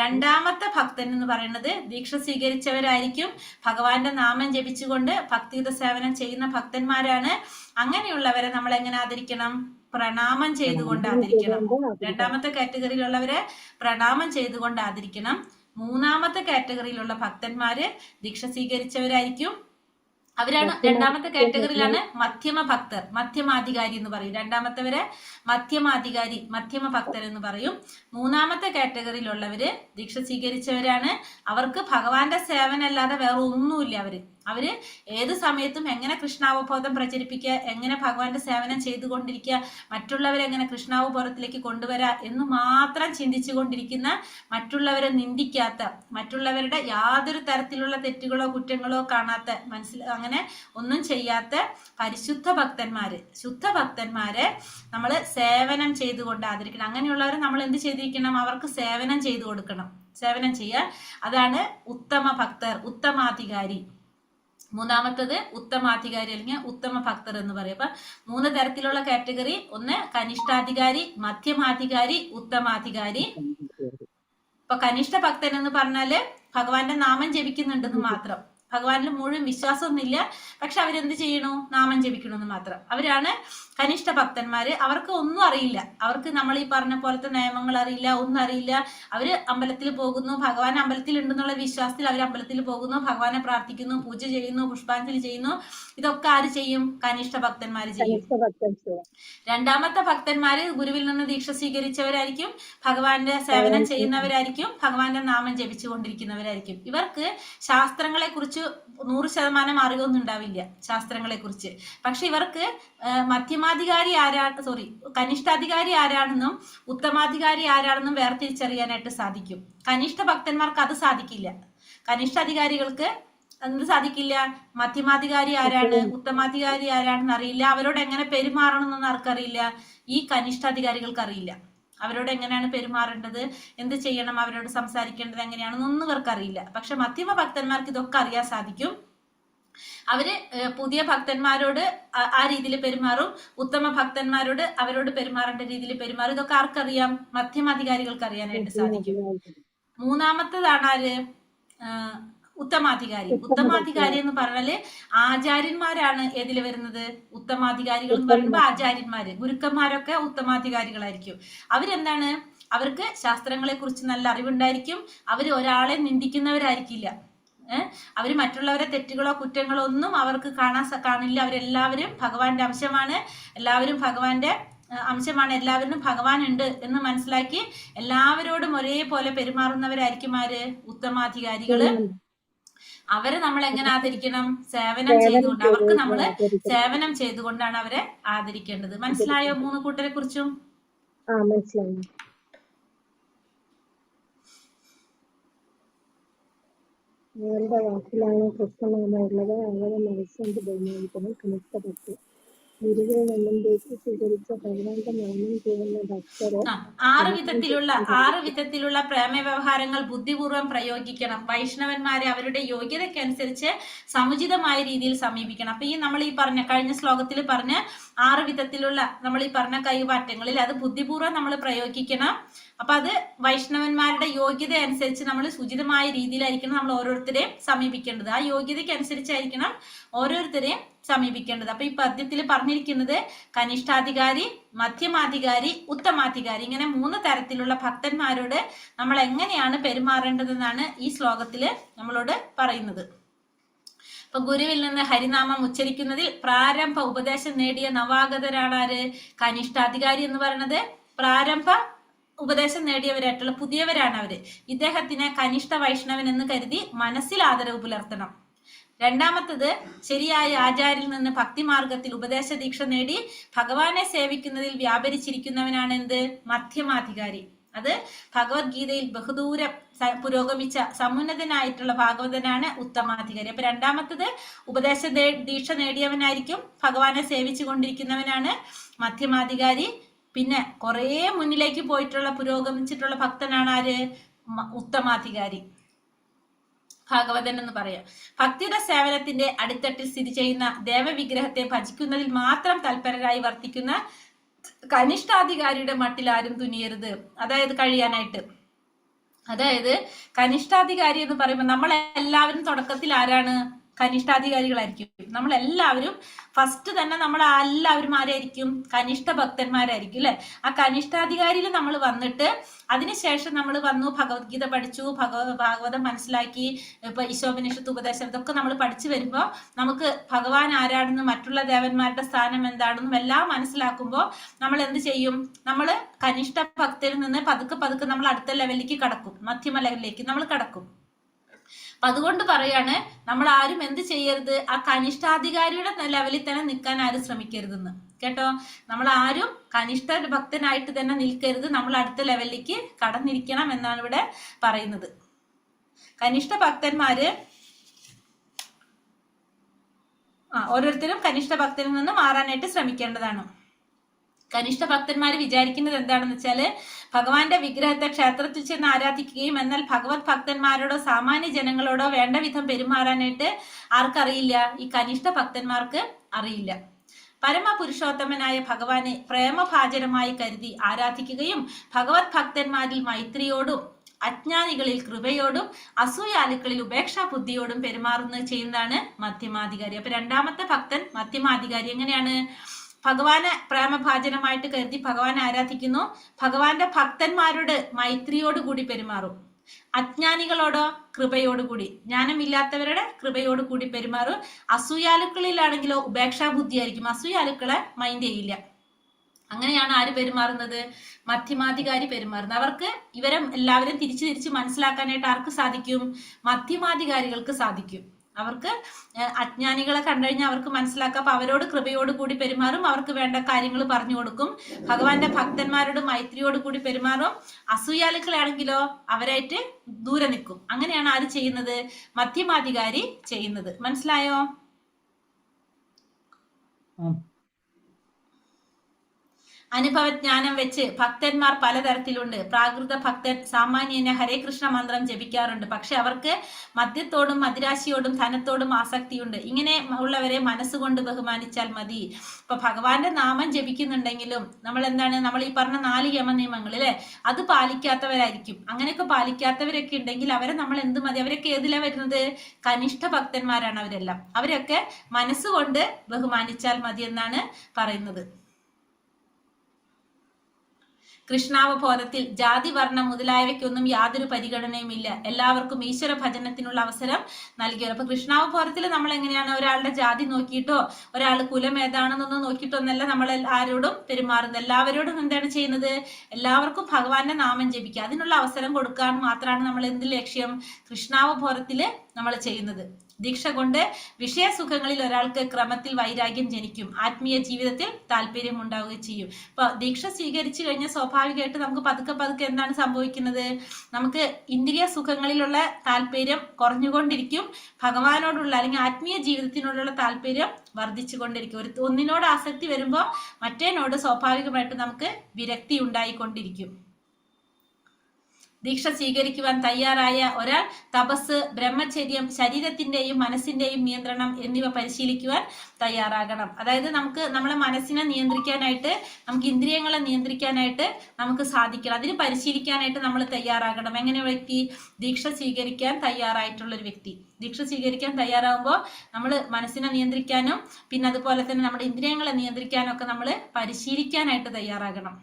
രണ്ടാമത്തെ ഭക്തൻ എന്ന് പറയുന്നത് ദീക്ഷ സ്വീകരിച്ചവരായിരിക്കും, ഭഗവാന്റെ നാമം ജപിച്ചുകൊണ്ട് ഭക്തിയുത സേവനം ചെയ്യുന്ന ഭക്തന്മാരാണ്. അങ്ങനെയുള്ളവരെ നമ്മൾ എങ്ങനെ ആദരിക്കണം? പ്രണാമം ചെയ്തുകൊണ്ട് ആദരിക്കണം. രണ്ടാമത്തെ കാറ്റഗറിയിലുള്ളവരെ പ്രണാമം ചെയ്തുകൊണ്ട് ആദരിക്കണം. മൂന്നാമത്തെ കാറ്റഗറിയിലുള്ള ഭക്തന്മാര് ദീക്ഷ സ്വീകരിച്ചവരായിരിക്കും. അവരാണ് രണ്ടാമത്തെ കാറ്റഗറിയിലാണ് മധ്യമ ഭക്തർ, മധ്യമാധികാരി എന്ന് പറയും. രണ്ടാമത്തെവരെ മധ്യമാധികാരി, മധ്യമ ഭക്തർ എന്ന് പറയും. മൂന്നാമത്തെ കാറ്റഗറിയിലുള്ളവര് ദീക്ഷ സ്വീകരിച്ചവരാണ്. അവർക്ക് ഭഗവാന്റെ സേവനമല്ലാതെ വേറെ ഒന്നുമില്ല. അവര് ഏത് സമയത്തും എങ്ങനെ കൃഷ്ണാവബോധം പ്രചരിപ്പിക്കുക, എങ്ങനെ ഭഗവാന്റെ സേവനം ചെയ്തുകൊണ്ടിരിക്കുക, മറ്റുള്ളവരെ എങ്ങനെ കൃഷ്ണാവബോധത്തിലേക്ക് കൊണ്ടുവരാ എന്ന് മാത്രം ചിന്തിച്ചു കൊണ്ടിരിക്കുന്ന, മറ്റുള്ളവരെ നിന്ദിക്കാത്ത, മറ്റുള്ളവരുടെ യാതൊരു തരത്തിലുള്ള തെറ്റുകളോ കുറ്റങ്ങളോ കാണാത്ത, അങ്ങനെ ഒന്നും ചെയ്യാത്ത പരിശുദ്ധ ഭക്തന്മാര്, ശുദ്ധ ഭക്തന്മാരെ നമ്മൾ സേവനം ചെയ്തുകൊണ്ട് ആദരിക്കണം. അങ്ങനെയുള്ളവരെ നമ്മൾ എന്ത് ചെയ്തിരിക്കണം? അവർക്ക് സേവനം ചെയ്തു കൊടുക്കണം, സേവനം ചെയ്യുക. അതാണ് ഉത്തമ ഭക്തർ, ഉത്തമാധികാരി. മൂന്നാമത്തത് ഉത്തമാധികാരി അല്ലെങ്കിൽ ഉത്തമ ഭക്തർ എന്ന് പറയും. അപ്പൊ 3 തരത്തിലുള്ള കാറ്റഗറി: ഒന്ന് കനിഷ്ഠാധികാരി, മധ്യമാധികാരി, ഉത്തമാധികാരി. ഇപ്പൊ കനിഷ്ഠ ഭക്തൻ എന്ന് പറഞ്ഞാല് ഭഗവാന്റെ നാമം ജപിക്കുന്നുണ്ടെന്ന് മാത്രം, ഭഗവാനിൽ മുഴുവൻ വിശ്വാസമൊന്നുമില്ല, പക്ഷെ അവരെന്ത് ചെയ്യണു? നാമം ജപിക്കണമെന്ന് മാത്രം. അവരാണ് കനിഷ്ഠ ഭക്തന്മാര്. അവർക്ക് ഒന്നും അറിയില്ല, അവർക്ക് നമ്മൾ ഈ പറഞ്ഞ പോലത്തെ നിയമങ്ങൾ അറിയില്ല, ഒന്നും അറിയില്ല. അവര് അമ്പലത്തിൽ പോകുന്നു, ഭഗവാൻ അമ്പലത്തിൽ ഉണ്ടെന്നുള്ള വിശ്വാസത്തിൽ അവർ അമ്പലത്തിൽ പോകുന്നു, ഭഗവാനെ പ്രാർത്ഥിക്കുന്നു, പൂജ ചെയ്യുന്നു, പുഷ്പാഞ്ജലി ചെയ്യുന്നു. ഇതൊക്കെ ആര് ചെയ്യും? കനിഷ്ഠ ഭക്തന്മാര് ചെയ്യും. രണ്ടാമത്തെ ഭക്തന്മാര് ഗുരുവിൽ നിന്ന് ദീക്ഷ സ്വീകരിച്ചവരായിരിക്കും, ഭഗവാന്റെ സേവനം ചെയ്യുന്നവരായിരിക്കും, ഭഗവാന്റെ നാമം ജപിച്ചുകൊണ്ടിരിക്കുന്നവരായിരിക്കും. ഇവർക്ക് ശാസ്ത്രങ്ങളെ കുറിച്ച് 100% അറിവൊന്നും ഉണ്ടാവില്ല, ശാസ്ത്രങ്ങളെ കുറിച്ച്. പക്ഷെ ഇവർക്ക് മധ്യമാധികാരി കനിഷ്ഠാധികാരി ആരാണെന്നും ഉത്തമാധികാരി ആരാണെന്നും വേർതിരിച്ചറിയാനായിട്ട് സാധിക്കും. കനിഷ്ഠ ഭക്തന്മാർക്ക് അത് സാധിക്കില്ല. കനിഷ്ഠ അധികാരികൾക്ക് എന്ത് സാധിക്കില്ല? മധ്യമാധികാരി ആരാണ്, ഉത്തമാധികാരി ആരാണെന്ന് അറിയില്ല. അവരോട് എങ്ങനെ പെരുമാറണം എന്നൊന്നും ആർക്കറിയില്ല. ഈ കനിഷ്ഠാധികാരികൾക്ക് അറിയില്ല. അവരോട് എങ്ങനെയാണ് പെരുമാറേണ്ടത്, എന്ത് ചെയ്യണം, അവരോട് സംസാരിക്കേണ്ടത് എങ്ങനെയാണെന്നൊന്നും ഇവർക്ക് അറിയില്ല. പക്ഷെ മധ്യമ ഭക്തന്മാർക്ക് ഇതൊക്കെ അറിയാൻ സാധിക്കും. അവര് പുതിയ ഭക്തന്മാരോട് ആ രീതിയിൽ പെരുമാറും, ഉത്തമ ഭക്തന്മാരോട് അവരോട് പെരുമാറേണ്ട രീതിയിൽ പെരുമാറും. ഇതൊക്കെ ആർക്കറിയാം? മധ്യമാധികാരികൾക്ക് അറിയാനായിട്ട് സാധിക്കും. മൂന്നാമത്തേതാണ് ആര്? ഉത്തമാധികാരി. ഉത്തമാധികാരി എന്ന് പറഞ്ഞാല് ആചാര്യന്മാരാണ് ഏതില് വരുന്നത്? ഉത്തമാധികാരികൾ എന്ന് പറയുമ്പോൾ ആചാര്യന്മാര്, ഗുരുക്കന്മാരൊക്കെ ഉത്തമാധികാരികളായിരിക്കും. അവരെന്താണ്? അവർക്ക് ശാസ്ത്രങ്ങളെ കുറിച്ച് നല്ല അറിവുണ്ടായിരിക്കും. അവര് ഒരാളെ നിന്ദിക്കുന്നവരായിരിക്കില്ല. അവര് മറ്റുള്ളവരെ തെറ്റുകളോ കുറ്റങ്ങളോ ഒന്നും അവർക്ക് കാണില്ല. അവരെല്ലാവരും ഭഗവാന്റെ അംശമാണ്, എല്ലാവരും ഭഗവാന്റെ അംശമാണ്, എല്ലാവരിലും ഭഗവാൻ ഉണ്ട് എന്ന് മനസ്സിലാക്കി എല്ലാവരോടും ഒരേപോലെ പെരുമാറുന്നവരായിരിക്കും ആര്? ഉത്തമാധികാരികള്. അവരെ നമ്മൾ എങ്ങനെ ആദരിക്കണം? സേവനം ചെയ്തുകൊണ്ട്. അവർക്ക് നമ്മള് സേവനം ചെയ്തുകൊണ്ടാണ് അവരെ ആദരിക്കേണ്ടത്. മനസ്സിലായോ 3 കൂട്ടരെ കുറിച്ചും? മനസ്സിലായി. അവരുടെ വാക്കിലാണ് കൃഷ്ണനാമയുള്ളത്. അങ്ങനെ മനസ്സുകൊണ്ട് ബഹുമാനിക്കണം. കനിഷ്ഠഭക്തി. ഗുരുവിൽ നിന്നും ദേശി സ്വീകരിച്ച ഭഗവാന്റെ നാമം ചെയ്യുന്ന ഭക്തരെ 6 വിധത്തിലുള്ള പ്രേമ വ്യവഹാരങ്ങൾ ബുദ്ധിപൂർവ്വം പ്രയോഗിക്കണം. വൈഷ്ണവന്മാരെ അവരുടെ യോഗ്യതയ്ക്കനുസരിച്ച് സമുചിതമായ രീതിയിൽ സമീപിക്കണം. അപ്പൊ നമ്മൾ ഈ പറഞ്ഞ കഴിഞ്ഞ ശ്ലോകത്തിൽ പറഞ്ഞ 6 വിധത്തിലുള്ള നമ്മൾ ഈ പറഞ്ഞ കൈമാറ്റങ്ങളിൽ അത് ബുദ്ധിപൂർവ്വം നമ്മൾ പ്രയോഗിക്കണം. അപ്പൊ അത് വൈഷ്ണവന്മാരുടെ യോഗ്യത അനുസരിച്ച് നമ്മൾ സുചിതമായ രീതിയിലായിരിക്കണം നമ്മൾ ഓരോരുത്തരെയും സമീപിക്കേണ്ടത്. ആ യോഗ്യതയ്ക്ക് അനുസരിച്ചായിരിക്കണം ഓരോരുത്തരെയും സമീപിക്കേണ്ടത്. അപ്പൊ ഈ പദ്യത്തിൽ പറഞ്ഞിരിക്കുന്നത് കനിഷ്ഠാധികാരി, മധ്യമാധികാരി, ഉത്തമാധികാരി, ഇങ്ങനെ 3 തരത്തിലുള്ള ഭക്തന്മാരോട് നമ്മൾ എങ്ങനെയാണ് പെരുമാറേണ്ടതെന്നാണ് ഈ ശ്ലോകത്തില് നമ്മളോട് പറയുന്നത്. ഇപ്പൊ ഗുരുവിൽ നിന്ന് ഹരിനാമം ഉച്ചരിക്കുന്നതിൽ പ്രാരംഭ ഉപദേശം നേടിയ നവാഗതരാണ് ആര്? കനിഷ്ഠാധികാരി എന്ന് പറയുന്നത് പ്രാരംഭ ഉപദേശം നേടിയവരായിട്ടുള്ള പുതിയവരാണ് അവര്. ഇദ്ദേഹത്തിനെ കനിഷ്ഠ വൈഷ്ണവൻ എന്ന് കരുതി മനസ്സിൽ ആദരവ് പുലർത്തണം. രണ്ടാമത്തത് ശരിയായ ആചാര്യൽ നിന്ന് ഭക്തിമാർഗത്തിൽ ഉപദേശ ദീക്ഷ നേടി ഭഗവാനെ സേവിക്കുന്നതിൽ വ്യാപരിച്ചിരിക്കുന്നവനാണ് എന്ത്? മധ്യമാധികാരി. അത് ഭഗവത്ഗീതയിൽ ബഹുദൂരം പുരോഗമിച്ച സമുന്നതനായിട്ടുള്ള ഭാഗവതനാണ് ഉത്തമാധികാരി. അപ്പൊ രണ്ടാമത്തത് ഉപദേശ ദീക്ഷ നേടിയവനായിരിക്കും, ഭഗവാനെ സേവിച്ചു കൊണ്ടിരിക്കുന്നവനാണ് മധ്യമാധികാരി. പിന്നെ കുറെ മുന്നിലേക്ക് പോയിട്ടുള്ള പുരോഗമിച്ചിട്ടുള്ള ഭക്തനാണ് ആര്? ഉത്തമാധികാരി, ഭാഗവതൻ എന്ന് പറയാം. ഭക്തിയുടെ സേവനത്തിന്റെ അടിത്തട്ടിൽ സ്ഥിതി ചെയ്യുന്ന ദേവവിഗ്രഹത്തെ ഭജിക്കുന്നതിൽ മാത്രം തൽപരരായി വർത്തിക്കുന്ന കനിഷ്ഠാധികാരിയുടെ മട്ടിൽ ആരും തുനിയരുത്. അതായത് കഴിയാനായിട്ട്. അതായത് കനിഷ്ഠാധികാരി എന്ന് പറയുമ്പോൾ നമ്മളെല്ലാവരും തുടക്കത്തിൽ ആരാണ്? കനിഷ്ഠാധികാരികളായിരിക്കും. നമ്മളെല്ലാവരും ഫസ്റ്റ് തന്നെ നമ്മൾ എല്ലാവരും ആരായിരിക്കും? കനിഷ്ഠ ഭക്തന്മാരായിരിക്കും അല്ലെ? ആ കനിഷ്ഠാധികാരിയിൽ നമ്മൾ വന്നിട്ട് അതിനുശേഷം നമ്മൾ വന്നു ഭഗവത്ഗീത പഠിച്ചു, ഭാഗവതം മനസ്സിലാക്കി, ഇപ്പൊ ഈശോപനിഷത്ത് ഉപദേശം ഇതൊക്കെ നമ്മൾ പഠിച്ചു വരുമ്പോൾ നമുക്ക് ഭഗവാൻ ആരാണെന്നും മറ്റുള്ള ദേവന്മാരുടെ സ്ഥാനം എന്താണെന്നും എല്ലാം മനസ്സിലാക്കുമ്പോൾ നമ്മൾ എന്ത് ചെയ്യും? നമ്മൾ കനിഷ്ഠ ഭക്തരിൽ നിന്ന് പതുക്കെ നമ്മൾ അടുത്ത ലെവലിലേക്ക് കടക്കും, മധ്യമ ലെവലിലേക്ക് നമ്മൾ കടക്കും. അപ്പൊ അതുകൊണ്ട് പറയാണ് നമ്മൾ ആരും എന്ത് ചെയ്യരുത്? ആ കനിഷ്ഠാധികാരിയുടെ ലെവലിൽ തന്നെ നിൽക്കാൻ ആരും ശ്രമിക്കരുതെന്ന്. കേട്ടോ? നമ്മൾ ആരും കനിഷ്ഠ ഭക്തനായിട്ട് തന്നെ നിൽക്കരുത്, നമ്മൾ അടുത്ത ലെവലിലേക്ക് കടന്നിരിക്കണം എന്നാണ് ഇവിടെ പറയുന്നത്. കനിഷ്ഠ ഭക്തന്മാര് ഓരോരുത്തരും കനിഷ്ഠ ഭക്തനിൽ നിന്ന് മാറാനായിട്ട് ശ്രമിക്കേണ്ടതാണ്. കനിഷ്ഠ ഭക്തന്മാര് വിചാരിക്കുന്നത് എന്താണെന്ന് വെച്ചാല് ഭഗവാന്റെ വിഗ്രഹത്തെ ക്ഷേത്രത്തിൽ ചെന്ന് ആരാധിക്കുകയും എന്നാൽ ഭഗവത് ഭക്തന്മാരോടോ സാമാന്യ ജനങ്ങളോടോ വേണ്ട വിധം പെരുമാറാനായിട്ട് ആർക്കറിയില്ല? ഈ കനിഷ്ഠ ഭക്തന്മാർക്ക് അറിയില്ല. പരമപുരുഷോത്തമനായ ഭഗവാനെ പ്രേമഭാജനമായി കരുതി ആരാധിക്കുകയും ഭഗവത് ഭക്തന്മാരിൽ മൈത്രിയോടും അജ്ഞാനികളിൽ കൃപയോടും അസൂയാലുക്കളിൽ ഉപേക്ഷാ ബുദ്ധിയോടും പെരുമാറുന്നത് ചെയ്യുന്നതാണ് മധ്യമാധികാരി. അപ്പൊ രണ്ടാമത്തെ ഭക്തൻ മധ്യമാധികാരി. എങ്ങനെയാണ്? ഭഗവാനെ പ്രേമഭാജനമായിട്ട് കരുതി ഭഗവാനെ ആരാധിക്കുന്നു, ഭഗവാന്റെ ഭക്തന്മാരോട് മൈത്രിയോടുകൂടി പെരുമാറും, അജ്ഞാനികളോടോ കൃപയോടുകൂടി, ജ്ഞാനമില്ലാത്തവരുടെ കൃപയോടുകൂടി പെരുമാറും. അസൂയാലുക്കളിലാണെങ്കിലോ ഉപേക്ഷാ ബുദ്ധിയായിരിക്കും, അസൂയാലുക്കളെ മൈൻഡ് ചെയ്യില്ല. അങ്ങനെയാണ് ആര് പെരുമാറുന്നത്? മധ്യമാധികാരി പെരുമാറുന്നത്. അവർക്ക് ഇവരെ എല്ലാവരും തിരിച്ച് മനസ്സിലാക്കാനായിട്ട് ആർക്ക് സാധിക്കും? മധ്യമാധികാരികൾക്ക് സാധിക്കും. അവർക്ക് അജ്ഞാനികളെ കണ്ടു കഴിഞ്ഞാൽ അവർക്ക് മനസ്സിലാക്കാം. അപ്പൊ അവരോട് കൃപയോട് കൂടി പെരുമാറും, അവർക്ക് വേണ്ട കാര്യങ്ങൾ പറഞ്ഞു കൊടുക്കും. ഭഗവാന്റെ ഭക്തന്മാരോട് മൈത്രിയോട് കൂടി പെരുമാറും. അസൂയാലുക്കളാണെങ്കിലോ അവരായിട്ട് ദൂരെ നിൽക്കും. അങ്ങനെയാണ് ആര് ചെയ്യുന്നത്? മധ്യമാധികാരി ചെയ്യുന്നത്. മനസ്സിലായോ? അനുഭവജ്ഞാനം വെച്ച് ഭക്തന്മാർ പലതരത്തിലുണ്ട്. പ്രാകൃത ഭക്തൻ സാമാന്യന് ഹരേ കൃഷ്ണ മന്ത്രം ജപിക്കാറുണ്ട്. പക്ഷെ അവർക്ക് മദ്യത്തോടും മദിരാശിയോടും ധനത്തോടും ആസക്തിയുണ്ട്. ഇങ്ങനെ ഉള്ളവരെ മനസ്സുകൊണ്ട് ബഹുമാനിച്ചാൽ മതി. ഇപ്പൊ ഭഗവാന്റെ നാമം ജപിക്കുന്നുണ്ടെങ്കിലും നമ്മൾ നമ്മൾ ഈ പറഞ്ഞ 4 യമ നിയമങ്ങൾ അല്ലെ, അത് പാലിക്കാത്തവരായിരിക്കും. അങ്ങനെയൊക്കെ പാലിക്കാത്തവരൊക്കെ ഉണ്ടെങ്കിൽ അവരെ നമ്മൾ എന്ത് മതി? അവരൊക്കെ ഏതിലാ വരുന്നത്? കനിഷ്ഠ ഭക്തന്മാരാണ് അവരെല്ലാം. അവരൊക്കെ മനസ്സുകൊണ്ട് ബഹുമാനിച്ചാൽ മതി എന്നാണ് പറയുന്നത്. കൃഷ്ണാവബോധത്തിൽ ജാതി, വർണ്ണം മുതലായവയ്ക്കൊന്നും യാതൊരു പരിഗണനയും ഇല്ല. എല്ലാവർക്കും ഈശ്വര ഭജനത്തിനുള്ള അവസരം നൽകിയത്. അപ്പൊ കൃഷ്ണാവബോധത്തിൽ നമ്മൾ എങ്ങനെയാണ്? ഒരാളുടെ ജാതി നോക്കിയിട്ടോ ഒരാൾ കുലം ഏതാണെന്നൊന്നും നോക്കിയിട്ടോ ഒന്നല്ല നമ്മൾ ആരോടും പെരുമാറുന്നത്. എല്ലാവരോടും എന്താണ് ചെയ്യുന്നത്? എല്ലാവർക്കും ഭഗവാന്റെ നാമം ജപിക്കുക, അതിനുള്ള അവസരം കൊടുക്കാൻ മാത്രമാണ് നമ്മൾ എന്ത് ലക്ഷ്യം? കൃഷ്ണാവബോധത്തിൽ നമ്മൾ ചെയ്യുന്നത്. ദീക്ഷ കൊണ്ട് വിഷയസുഖങ്ങളിൽ ഒരാൾക്ക് ക്രമത്തിൽ വൈരാഗ്യം ജനിക്കും. ആത്മീയ ജീവിതത്തിൽ താല്പര്യം ഉണ്ടാവുകയും ചെയ്യും. അപ്പൊ ദീക്ഷ സ്വീകരിച്ചു കഴിഞ്ഞാൽ സ്വാഭാവികമായിട്ട് നമുക്ക് പതുക്കെ പതുക്കെ എന്താണ് സംഭവിക്കുന്നത്? നമുക്ക് ഇന്ദ്രിയ സുഖങ്ങളിലുള്ള താല്പര്യം കുറഞ്ഞുകൊണ്ടിരിക്കും. ഭഗവാനോടുള്ള അല്ലെങ്കിൽ ആത്മീയ ജീവിതത്തിനോടുള്ള താല്പര്യം വർദ്ധിച്ചുകൊണ്ടിരിക്കും. ഒന്നിനോട് ആസക്തി വരുമ്പോൾ മറ്റേനോട് സ്വാഭാവികമായിട്ട് നമുക്ക് വിരക്തി ഉണ്ടായിക്കൊണ്ടിരിക്കും. ദീക്ഷ സ്വീകരിക്കുവാൻ തയ്യാറായ ഒരാൾ തപസ്, ബ്രഹ്മചര്യം, ശരീരത്തിന്റെയും മനസ്സിന്റെയും നിയന്ത്രണം എന്നിവ പരിശീലിക്കുവാൻ തയ്യാറാകണം. അതായത് നമുക്ക് നമ്മളെ മനസ്സിനെ നിയന്ത്രിക്കാനായിട്ട്, നമുക്ക് ഇന്ദ്രിയങ്ങളെ നിയന്ത്രിക്കാനായിട്ട് നമുക്ക് സാധിക്കണം. അതിന് പരിശീലിക്കാനായിട്ട് നമ്മൾ തയ്യാറാകണം. എങ്ങനെ വ്യക്തി? ദീക്ഷ സ്വീകരിക്കാൻ തയ്യാറായിട്ടുള്ളൊരു വ്യക്തി. ദീക്ഷ സ്വീകരിക്കാൻ തയ്യാറാകുമ്പോൾ നമ്മൾ മനസ്സിനെ നിയന്ത്രിക്കാനും പിന്നെ അതുപോലെ തന്നെ നമ്മുടെ ഇന്ദ്രിയങ്ങളെ നിയന്ത്രിക്കാനും ഒക്കെ നമ്മൾ പരിശീലിക്കാനായിട്ട് തയ്യാറാകണം.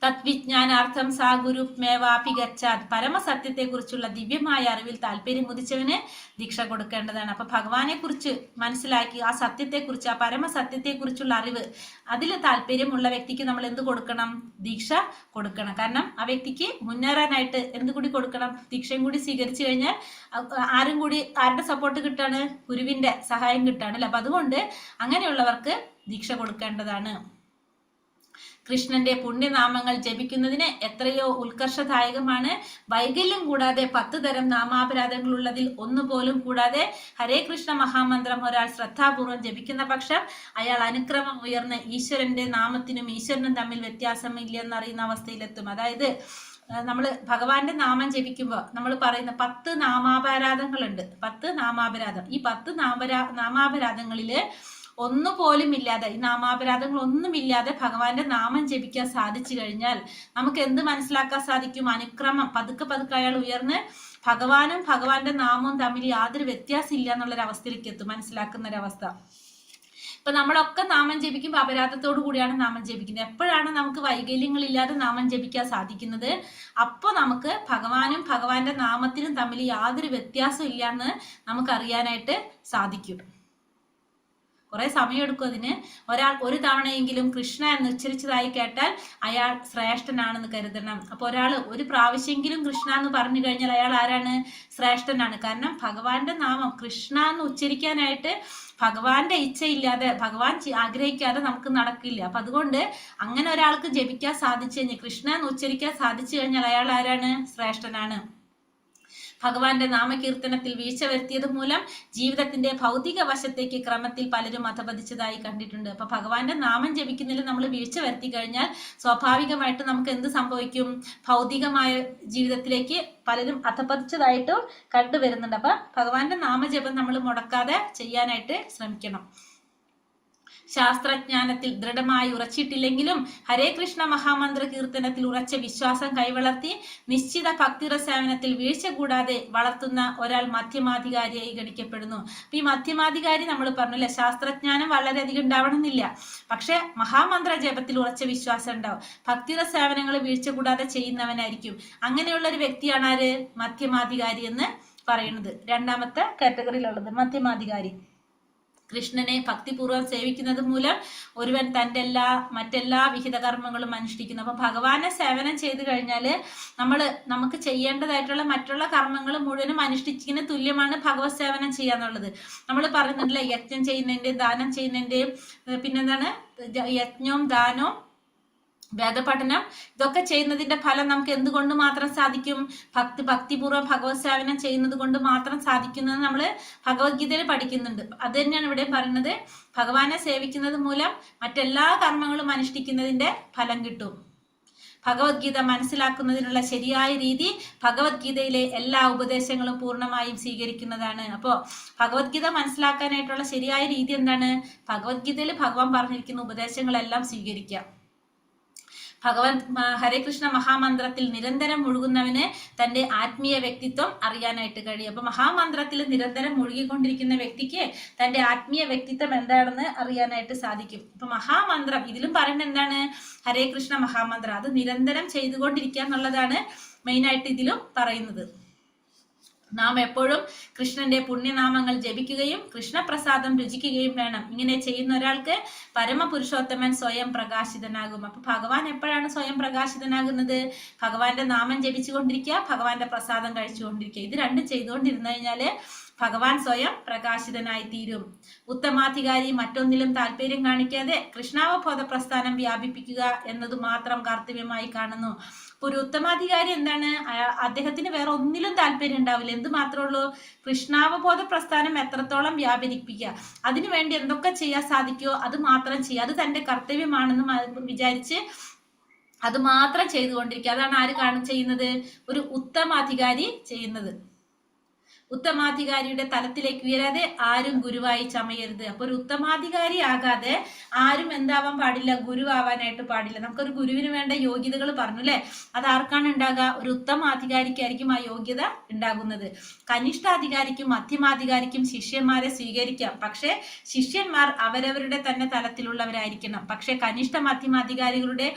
തദ്വിജ്ഞാനാർത്ഥം സാ ഗുരുമേവാപി ഗച്ഛാത്. പരമസത്യത്തെ കുറിച്ചുള്ള ദിവ്യമായ അറിവിൽ താല്പര്യം ഉദിച്ചവന് ദീക്ഷ കൊടുക്കേണ്ടതാണ്. അപ്പൊ ഭഗവാനെ കുറിച്ച് മനസ്സിലാക്കി ആ സത്യത്തെക്കുറിച്ച്, ആ പരമസത്യത്തെ കുറിച്ചുള്ള അറിവ്, അതിൽ താല്പര്യമുള്ള വ്യക്തിക്ക് നമ്മൾ എന്ത് കൊടുക്കണം? ദീക്ഷ കൊടുക്കണം. കാരണം ആ വ്യക്തിക്ക് മുന്നേറാനായിട്ട് എന്ത് കൂടി കൊടുക്കണം? ദീക്ഷയും കൂടി സ്വീകരിച്ചു കഴിഞ്ഞാൽ ആരുടെ സപ്പോർട്ട് കിട്ടാണ്? ഗുരുവിന്റെ സഹായം കിട്ടാണ് അല്ലെ. അപ്പൊ അതുകൊണ്ട് അങ്ങനെയുള്ളവർക്ക് ദീക്ഷ കൊടുക്കേണ്ടതാണ്. കൃഷ്ണന്റെ പുണ്യനാമങ്ങൾ ജപിക്കുന്നതിന് എത്രയോ ഉത്കർഷദായകമാണ്. വൈകല്യം കൂടാതെ 10 തരം നാമാപരാധങ്ങളുള്ളതിൽ ഒന്നുപോലും കൂടാതെ ഹരേ കൃഷ്ണ മഹാമന്ത്രം ഒരാൾ ശ്രദ്ധാപൂർവം ജപിക്കുന്ന പക്ഷം അയാൾ അനുക്രമം ഉയർന്ന് ഈശ്വരന്റെ നാമത്തിനും ഈശ്വരനും തമ്മിൽ വ്യത്യാസമില്ലെന്നറിയുന്ന അവസ്ഥയിലെത്തും. അതായത് നമ്മൾ ഭഗവാന്റെ നാമം ജപിക്കുമ്പോൾ നമ്മൾ പറയുന്ന 10 നാമാപരാധങ്ങളുണ്ട്. 10 നാമാപരാധം. ഈ 10 നാമാപരാധങ്ങളില് ഒന്നുപോലും ഇല്ലാതെ, ഈ നാമാപരാധങ്ങൾ ഒന്നുമില്ലാതെ ഭഗവാന്റെ നാമം ജപിക്കാൻ സാധിച്ചു കഴിഞ്ഞാൽ നമുക്ക് എന്ത് മനസ്സിലാക്കാൻ സാധിക്കും? അനുക്രമം, പതുക്കെ പതുക്കെ അയാൾ ഉയർന്ന് ഭഗവാനും ഭഗവാന്റെ നാമവും തമ്മിൽ യാതൊരു വ്യത്യാസം ഇല്ല എന്നുള്ളൊരവസ്ഥയിലേക്ക് എത്തും, മനസ്സിലാക്കുന്നൊരവസ്ഥ. ഇപ്പൊ നമ്മളൊക്കെ നാമം ജപിക്കുമ്പോൾ അപരാധത്തോടു കൂടിയാണ് നാമം ജപിക്കുന്നത്. എപ്പോഴാണ് നമുക്ക് വൈകല്യങ്ങളില്ലാതെ നാമം ജപിക്കാൻ സാധിക്കുന്നത്? അപ്പോൾ നമുക്ക് ഭഗവാനും ഭഗവാന്റെ നാമത്തിനും തമ്മിൽ യാതൊരു വ്യത്യാസം ഇല്ല എന്ന് നമുക്ക് അറിയാനായിട്ട് സാധിക്കും. കുറെ സമയമെടുക്കും അതിന്. ഒരാൾ ഒരു തവണയെങ്കിലും കൃഷ്ണ എന്ന് ഉച്ചരിച്ചതായി കേട്ടാൽ അയാൾ ശ്രേഷ്ഠനാണെന്ന് കരുതണം. അപ്പൊ ഒരാൾ ഒരു പ്രാവശ്യമെങ്കിലും കൃഷ്ണ എന്ന് പറഞ്ഞു കഴിഞ്ഞാൽ അയാൾ ആരാണ്? ശ്രേഷ്ഠനാണ്. കാരണം ഭഗവാന്റെ നാമം കൃഷ്ണ എന്ന് ഉച്ചരിക്കാനായിട്ട് ഭഗവാന്റെ ഇച്ഛയില്ലാതെ, ഭഗവാൻ ആഗ്രഹിക്കാതെ നമുക്ക് നടക്കില്ല. അപ്പൊ അതുകൊണ്ട് അങ്ങനെ ഒരാൾക്ക് ജപിക്കാൻ സാധിച്ചു കഴിഞ്ഞാൽ, കൃഷ്ണ എന്ന് ഉച്ചരിക്കാൻ സാധിച്ചു കഴിഞ്ഞാൽ അയാൾ ആരാണ്? ശ്രേഷ്ഠനാണ്. ഭഗവാന്റെ നാമകീർത്തനത്തിൽ വീഴ്ച വരുത്തിയത് മൂലം ജീവിതത്തിന്റെ ഭൗതിക വശത്തേക്ക് ക്രമത്തിൽ പലരും അധപതിച്ചതായി കണ്ടിട്ടുണ്ട്. അപ്പൊ ഭഗവാന്റെ നാമം ജപിക്കുന്നതിൽ നമ്മൾ വീഴ്ച വരുത്തി കഴിഞ്ഞാൽ സ്വാഭാവികമായിട്ട് നമുക്ക് എന്ത് സംഭവിക്കും? ഭൗതികമായ ജീവിതത്തിലേക്ക് പലരും അധപതിച്ചതായിട്ടും കണ്ടുവരുന്നുണ്ട്. അപ്പൊ ഭഗവാന്റെ നാമജപം നമ്മൾ മുടക്കാതെ ചെയ്യാനായിട്ട് ശ്രമിക്കണം. ശാസ്ത്രജ്ഞാനത്തിൽ ദൃഢമായി ഉറച്ചിട്ടില്ലെങ്കിലും ഹരേ കൃഷ്ണ മഹാമന്ത്ര കീർത്തനത്തിൽ ഉറച്ച വിശ്വാസം കൈവളർത്തി നിശ്ചിത ഭക്തിര സേവനത്തിൽ വീഴ്ച കൂടാതെ വളർത്തുന്ന ഒരാൾ മധ്യമാധികാരിയായി ഗണിക്കപ്പെടുന്നു. അപ്പൊ ഈ മധ്യമാധികാരി നമ്മൾ പറഞ്ഞില്ല, ശാസ്ത്രജ്ഞാനം വളരെയധികം ഉണ്ടാവണമെന്നില്ല, പക്ഷെ മഹാമന്ത്ര ജപത്തിൽ ഉറച്ച വിശ്വാസം ഉണ്ടാവും. ഭക്തിര സേവനങ്ങൾ വീഴ്ച കൂടാതെ ചെയ്യുന്നവനായിരിക്കും. അങ്ങനെയുള്ള ഒരു വ്യക്തിയാണ് ആര്? മധ്യമാധികാരി എന്ന് പറയുന്നത്. രണ്ടാമത്തെ കാറ്റഗറിയിലുള്ളത് മധ്യമാധികാരി. കൃഷ്ണനെ ഭക്തിപൂർവ്വം സേവിക്കുന്നത് മൂലം ഒരുവൻ തൻ്റെ മറ്റെല്ലാ വിഹിത കർമ്മങ്ങളും അനുഷ്ഠിക്കുന്നു. അപ്പൊ ഭഗവാനെ സേവനം ചെയ്തു കഴിഞ്ഞാല് നമുക്ക് ചെയ്യേണ്ടതായിട്ടുള്ള മറ്റുള്ള കർമ്മങ്ങൾ മുഴുവനും അനുഷ്ഠിക്കുന്നതിന് തുല്യമാണ് ഭഗവത് സേവനം ചെയ്യാന്നുള്ളത്. നമ്മൾ പറയുന്നുണ്ടല്ലേ, യജ്ഞം ചെയ്യുന്നതിന്റെയും ദാനം ചെയ്യുന്നതിന്റെയും പിന്നെന്താണ് യജ്ഞവും ദാനവും വേദപഠനം ഇതൊക്കെ ചെയ്യുന്നതിന്റെ ഫലം നമുക്ക് എന്തുകൊണ്ട് മാത്രം സാധിക്കും? ഭക്തിപൂർവ്വം ഭഗവത് സേവനം ചെയ്യുന്നത് കൊണ്ട് മാത്രം സാധിക്കുന്നത് നമ്മൾ ഭഗവത്ഗീതയിൽ പഠിക്കുന്നുണ്ട്. അത് തന്നെയാണ് ഇവിടെ പറയുന്നത്, ഭഗവാനെ സേവിക്കുന്നത് മൂലം മറ്റെല്ലാ കർമ്മങ്ങളും അനുഷ്ഠിക്കുന്നതിന്റെ ഫലം കിട്ടും. ഭഗവത്ഗീത മനസ്സിലാക്കുന്നതിനുള്ള ശരിയായ രീതി ഭഗവത്ഗീതയിലെ എല്ലാ ഉപദേശങ്ങളും പൂർണ്ണമായും സ്വീകരിക്കുന്നതാണ്. അപ്പോൾ ഭഗവത്ഗീത മനസ്സിലാക്കാനായിട്ടുള്ള ശരിയായ രീതി എന്താണ്? ഭഗവത്ഗീതയിൽ ഭഗവാൻ പറഞ്ഞിരിക്കുന്ന ഉപദേശങ്ങളെല്ലാം സ്വീകരിക്കാം. ഹരേ കൃഷ്ണ മഹാമന്ത്രത്തിൽ നിരന്തരം മുഴുകുന്നവന് തന്റെ ആത്മീയ വ്യക്തിത്വം അറിയാനായിട്ട് കഴിയും. അപ്പൊ മഹാമന്ത്രത്തിൽ നിരന്തരം മുഴുകിക്കൊണ്ടിരിക്കുന്ന വ്യക്തിക്ക് തന്റെ ആത്മീയ വ്യക്തിത്വം എന്താണെന്ന് അറിയാനായിട്ട് സാധിക്കും. അപ്പൊ മഹാമന്ത്രം ഇതിലും പറയുന്നത് എന്താണ്? ഹരേ കൃഷ്ണ മഹാമന്ത്രം അത് നിരന്തരം ചെയ്തുകൊണ്ടിരിക്കുക എന്നുള്ളതാണ് മെയിനായിട്ട് ഇതിലും പറയുന്നത്. നാം എപ്പോഴും കൃഷ്ണന്റെ പുണ്യനാമങ്ങൾ ജപിക്കുകയും കൃഷ്ണപ്രസാദം രുചിക്കുകയും വേണം. ഇങ്ങനെ ചെയ്യുന്ന ഒരാൾക്ക് പരമപുരുഷോത്തമൻ സ്വയം പ്രകാശിതനാകും. അപ്പൊ ഭഗവാൻ എപ്പോഴാണ് സ്വയം പ്രകാശിതനാകുന്നത്? ഭഗവാന്റെ നാമം ജപിച്ചുകൊണ്ടിരിക്കുക, ഭഗവാന്റെ പ്രസാദം കഴിച്ചുകൊണ്ടിരിക്കുക. ഇത് രണ്ടും ചെയ്തുകൊണ്ടിരുന്നു കഴിഞ്ഞാല് ഭഗവാൻ സ്വയം പ്രകാശിതനായി തീരും. ഉത്തമാധികാരി മറ്റൊന്നിലും താല്പര്യം കാണിക്കാതെ കൃഷ്ണാവബോധ പ്രസ്ഥാനം വ്യാപിപ്പിക്കുക എന്നത് മാത്രം കർത്തവ്യമായി കാണുന്നു. ഒരു ഉത്തമാധികാരി എന്താണ്? അദ്ദേഹത്തിന് വേറെ ഒന്നിലും താല്പര്യം ഉണ്ടാവില്ല. എന്ത് മാത്രമേ ഉള്ളൂ? കൃഷ്ണാവബോധ പ്രസ്ഥാനം എത്രത്തോളം വ്യാപരിപ്പിക്കുക, അതിനുവേണ്ടി എന്തൊക്കെ ചെയ്യാൻ സാധിക്കുമോ അത് മാത്രം ചെയ്യുക. അത് തന്റെ കർത്തവ്യമാണെന്ന് വിചാരിച്ച് അത് മാത്രം ചെയ്തുകൊണ്ടിരിക്കുക. അതാണ് ആര് ചെയ്യുന്നത്? ഒരു ഉത്തമാധികാരി ചെയ്യുന്നത്. ഉത്തമാധികാരിയുടെ തലത്തിലേക്ക് ഉയരാതെ ആരും ഗുരുവായി ചമയരുത്. അപ്പൊ ഒരു ഉത്തമാധികാരി ആകാതെ ആരും എന്താവാൻ പാടില്ല? ഗുരുവാവാനായിട്ട് പാടില്ല. നമുക്കൊരു ഗുരുവിന് വേണ്ട യോഗ്യതകൾ പറഞ്ഞു അല്ലെ? അത് ആർക്കാണ് ഉണ്ടാകുക? ഒരു ഉത്തമാധികാരിക്കായിരിക്കും ആ യോഗ്യത ഉണ്ടാകുന്നത്. കനിഷ്ഠാധികാരിക്കും മധ്യമാധികാരിക്കും ശിഷ്യന്മാരെ സ്വീകരിക്കാം, പക്ഷെ ശിഷ്യന്മാർ അവരവരുടെ തന്നെ തലത്തിലുള്ളവരായിരിക്കണം. പക്ഷെ കനിഷ്ഠ മധ്യമാധികാരികളുടെ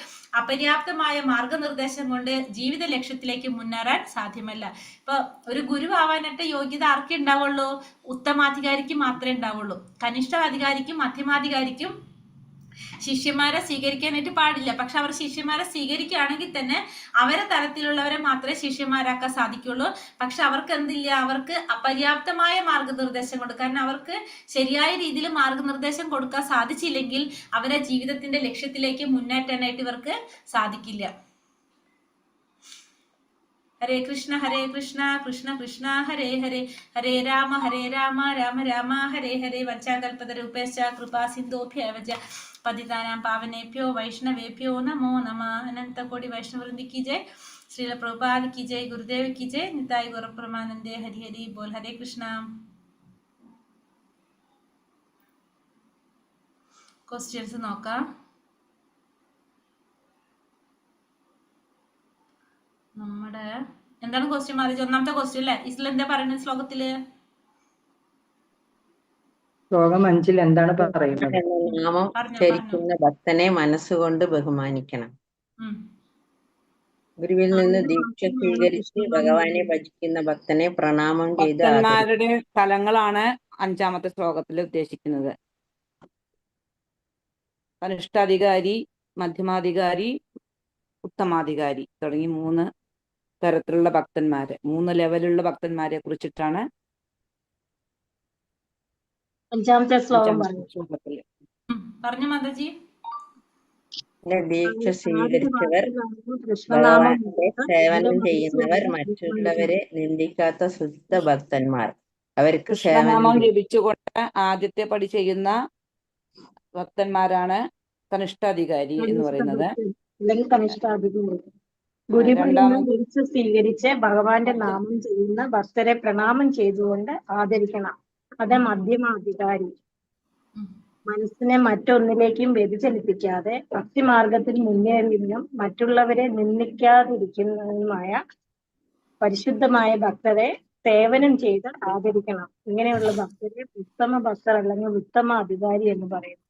അപര്യാപ്തമായ മാർഗനിർദ്ദേശം കൊണ്ട് ജീവിത ലക്ഷ്യത്തിലേക്ക് മുന്നേറാൻ സാധ്യമല്ല. ഇപ്പൊ ഒരു ഗുരുവാവാനായിട്ട് യോഗ്യത ആർക്കേ ഉണ്ടാവുള്ളൂ? ഉത്തമാധികാരിക്ക് മാത്രമേ ഉണ്ടാവുള്ളൂ. കനിഷ്ഠാധികാരിക്കും മധ്യമാധികാരിക്കും ശിഷ്യന്മാരെ സ്വീകരിക്കാനായിട്ട് പാടില്ല. പക്ഷെ അവർ ശിഷ്യന്മാരെ സ്വീകരിക്കുകയാണെങ്കിൽ തന്നെ അവരെ തലത്തിലുള്ളവരെ മാത്രമേ ശിഷ്യന്മാരാക്കാൻ സാധിക്കുള്ളൂ. പക്ഷെ അവർക്ക് എന്തില്ല? അവർക്ക് അപര്യാപ്തമായ മാർഗനിർദ്ദേശം കൊടുക്കുക. കാരണം അവർക്ക് ശരിയായ രീതിയിൽ മാർഗനിർദ്ദേശം കൊടുക്കാൻ സാധിച്ചില്ലെങ്കിൽ അവരെ ജീവിതത്തിന്റെ ലക്ഷ്യത്തിലേക്ക് മുന്നേറ്റാനായിട്ട് ഇവർക്ക് സാധിക്കില്ല. ഹരേ കൃഷ്ണ കൃഷ്ണ കൃഷ്ണ ഹരേ ഹരേ, ഹരേ രാമ രാമ രാമ ഹരേ ഹരേ. വഞ്ചാകൽപതരൂപേശ്ച കൃപാ സിന്ധോഭ്യവച പതിതാനാം പാവനേഭ്യോ വൈഷ്ണവേഭ്യോ നമോ നമഃ. അനന്തകോടി വൈഷ്ണവവൃന്ദി की जय, श्रील प्रभुपाद की जय, गुरुदेव की जय, निताई गौर परमानंदे हरि हरि बोल. हरे कृष्ण. ക്വസ്റ്റ്യൻസ് നോക്കാം. നമ്മുടെ എന്താണ് ക്വസ്റ്റ്യൻ മാറിയത്? ഒന്നാമത്തെ ക്വസ്റ്റ്യൻ അല്ലേ? ഇതിൽ എന്താ പറയുന്നത്? ശ്ലോകത്തില് ശ്ലോകം 5 എന്താണ് പറയുന്നത്? നാമം ഉച്ചരിക്കുന്ന ഭക്തനെ മനസ്സുകൊണ്ട് ബഹുമാനിക്കണം. ഗുരുവിൽ നിന്ന് ദീക്ഷ സ്വീകരിച്ച് ഭഗവാനെ ഭജിക്കുന്ന ഭക്തനെ പ്രണാമം ചെയ്ത് ഭക്തന്മാരുടെ ഫലങ്ങളാണ് 5ാമത്തെ ശ്ലോകത്തിൽ ഉദ്ദേശിക്കുന്നത്. കനിഷ്ഠാധികാരി, മധ്യമാധികാരി, ഉത്തമാധികാരി തുടങ്ങി 3 തരത്തിലുള്ള ഭക്തന്മാരെ, 3 ലെവലുള്ള ഭക്തന്മാരെ കുറിച്ചിട്ടാണ് 5ാമത്തെ ശ്ലോകം ശ്ലോകത്തിൽ പറഞ്ഞു. മാതാജി, ദീക്ഷ സ്വീകരിച്ചവർ, ഭഗവാന്റെ സേവനം ചെയ്യുന്നവർ, മറ്റുള്ളവരെ നിന്ദിക്കാത്ത ശുദ്ധ ഭക്തന്മാർ, അവർക്ക് കൃഷ്ണനാമം ജപിച്ചുകൊണ്ട് ആദ്യത്തെ പടി ചെയ്യുന്ന ഭക്തന്മാരാണ് കനിഷ്ഠാധികാരി എന്ന് പറയുന്നത്. അല്ലെങ്കിൽ കനിഷ്ഠാധികാരി. ഗുരുവിൽ നിന്ന് ദീക്ഷ സ്വീകരിച്ച് ഭഗവാന്റെ നാമം ചെയ്യുന്ന ഭക്തരെ പ്രണാമം ചെയ്തുകൊണ്ട് ആദരിക്കണം. അത് മധ്യമാധികാരി. മനസ്സിനെ മറ്റൊന്നിലേക്കും വ്യതിചലിപ്പിക്കാതെ ഭക്തിമാർഗത്തിൽ മുന്നേറിയതിനും മറ്റുള്ളവരെ നിന്ദിക്കാതിരിക്കുന്നതുമായ പരിശുദ്ധമായ ഭക്തരെ സേവനം ചെയ്ത് ആദരിക്കണം. ഇങ്ങനെയുള്ള ഭക്തരെ ഉത്തമ ഭക്തർ അല്ലെങ്കിൽ ഉത്തമ അധികാരി എന്ന് പറയുന്നു.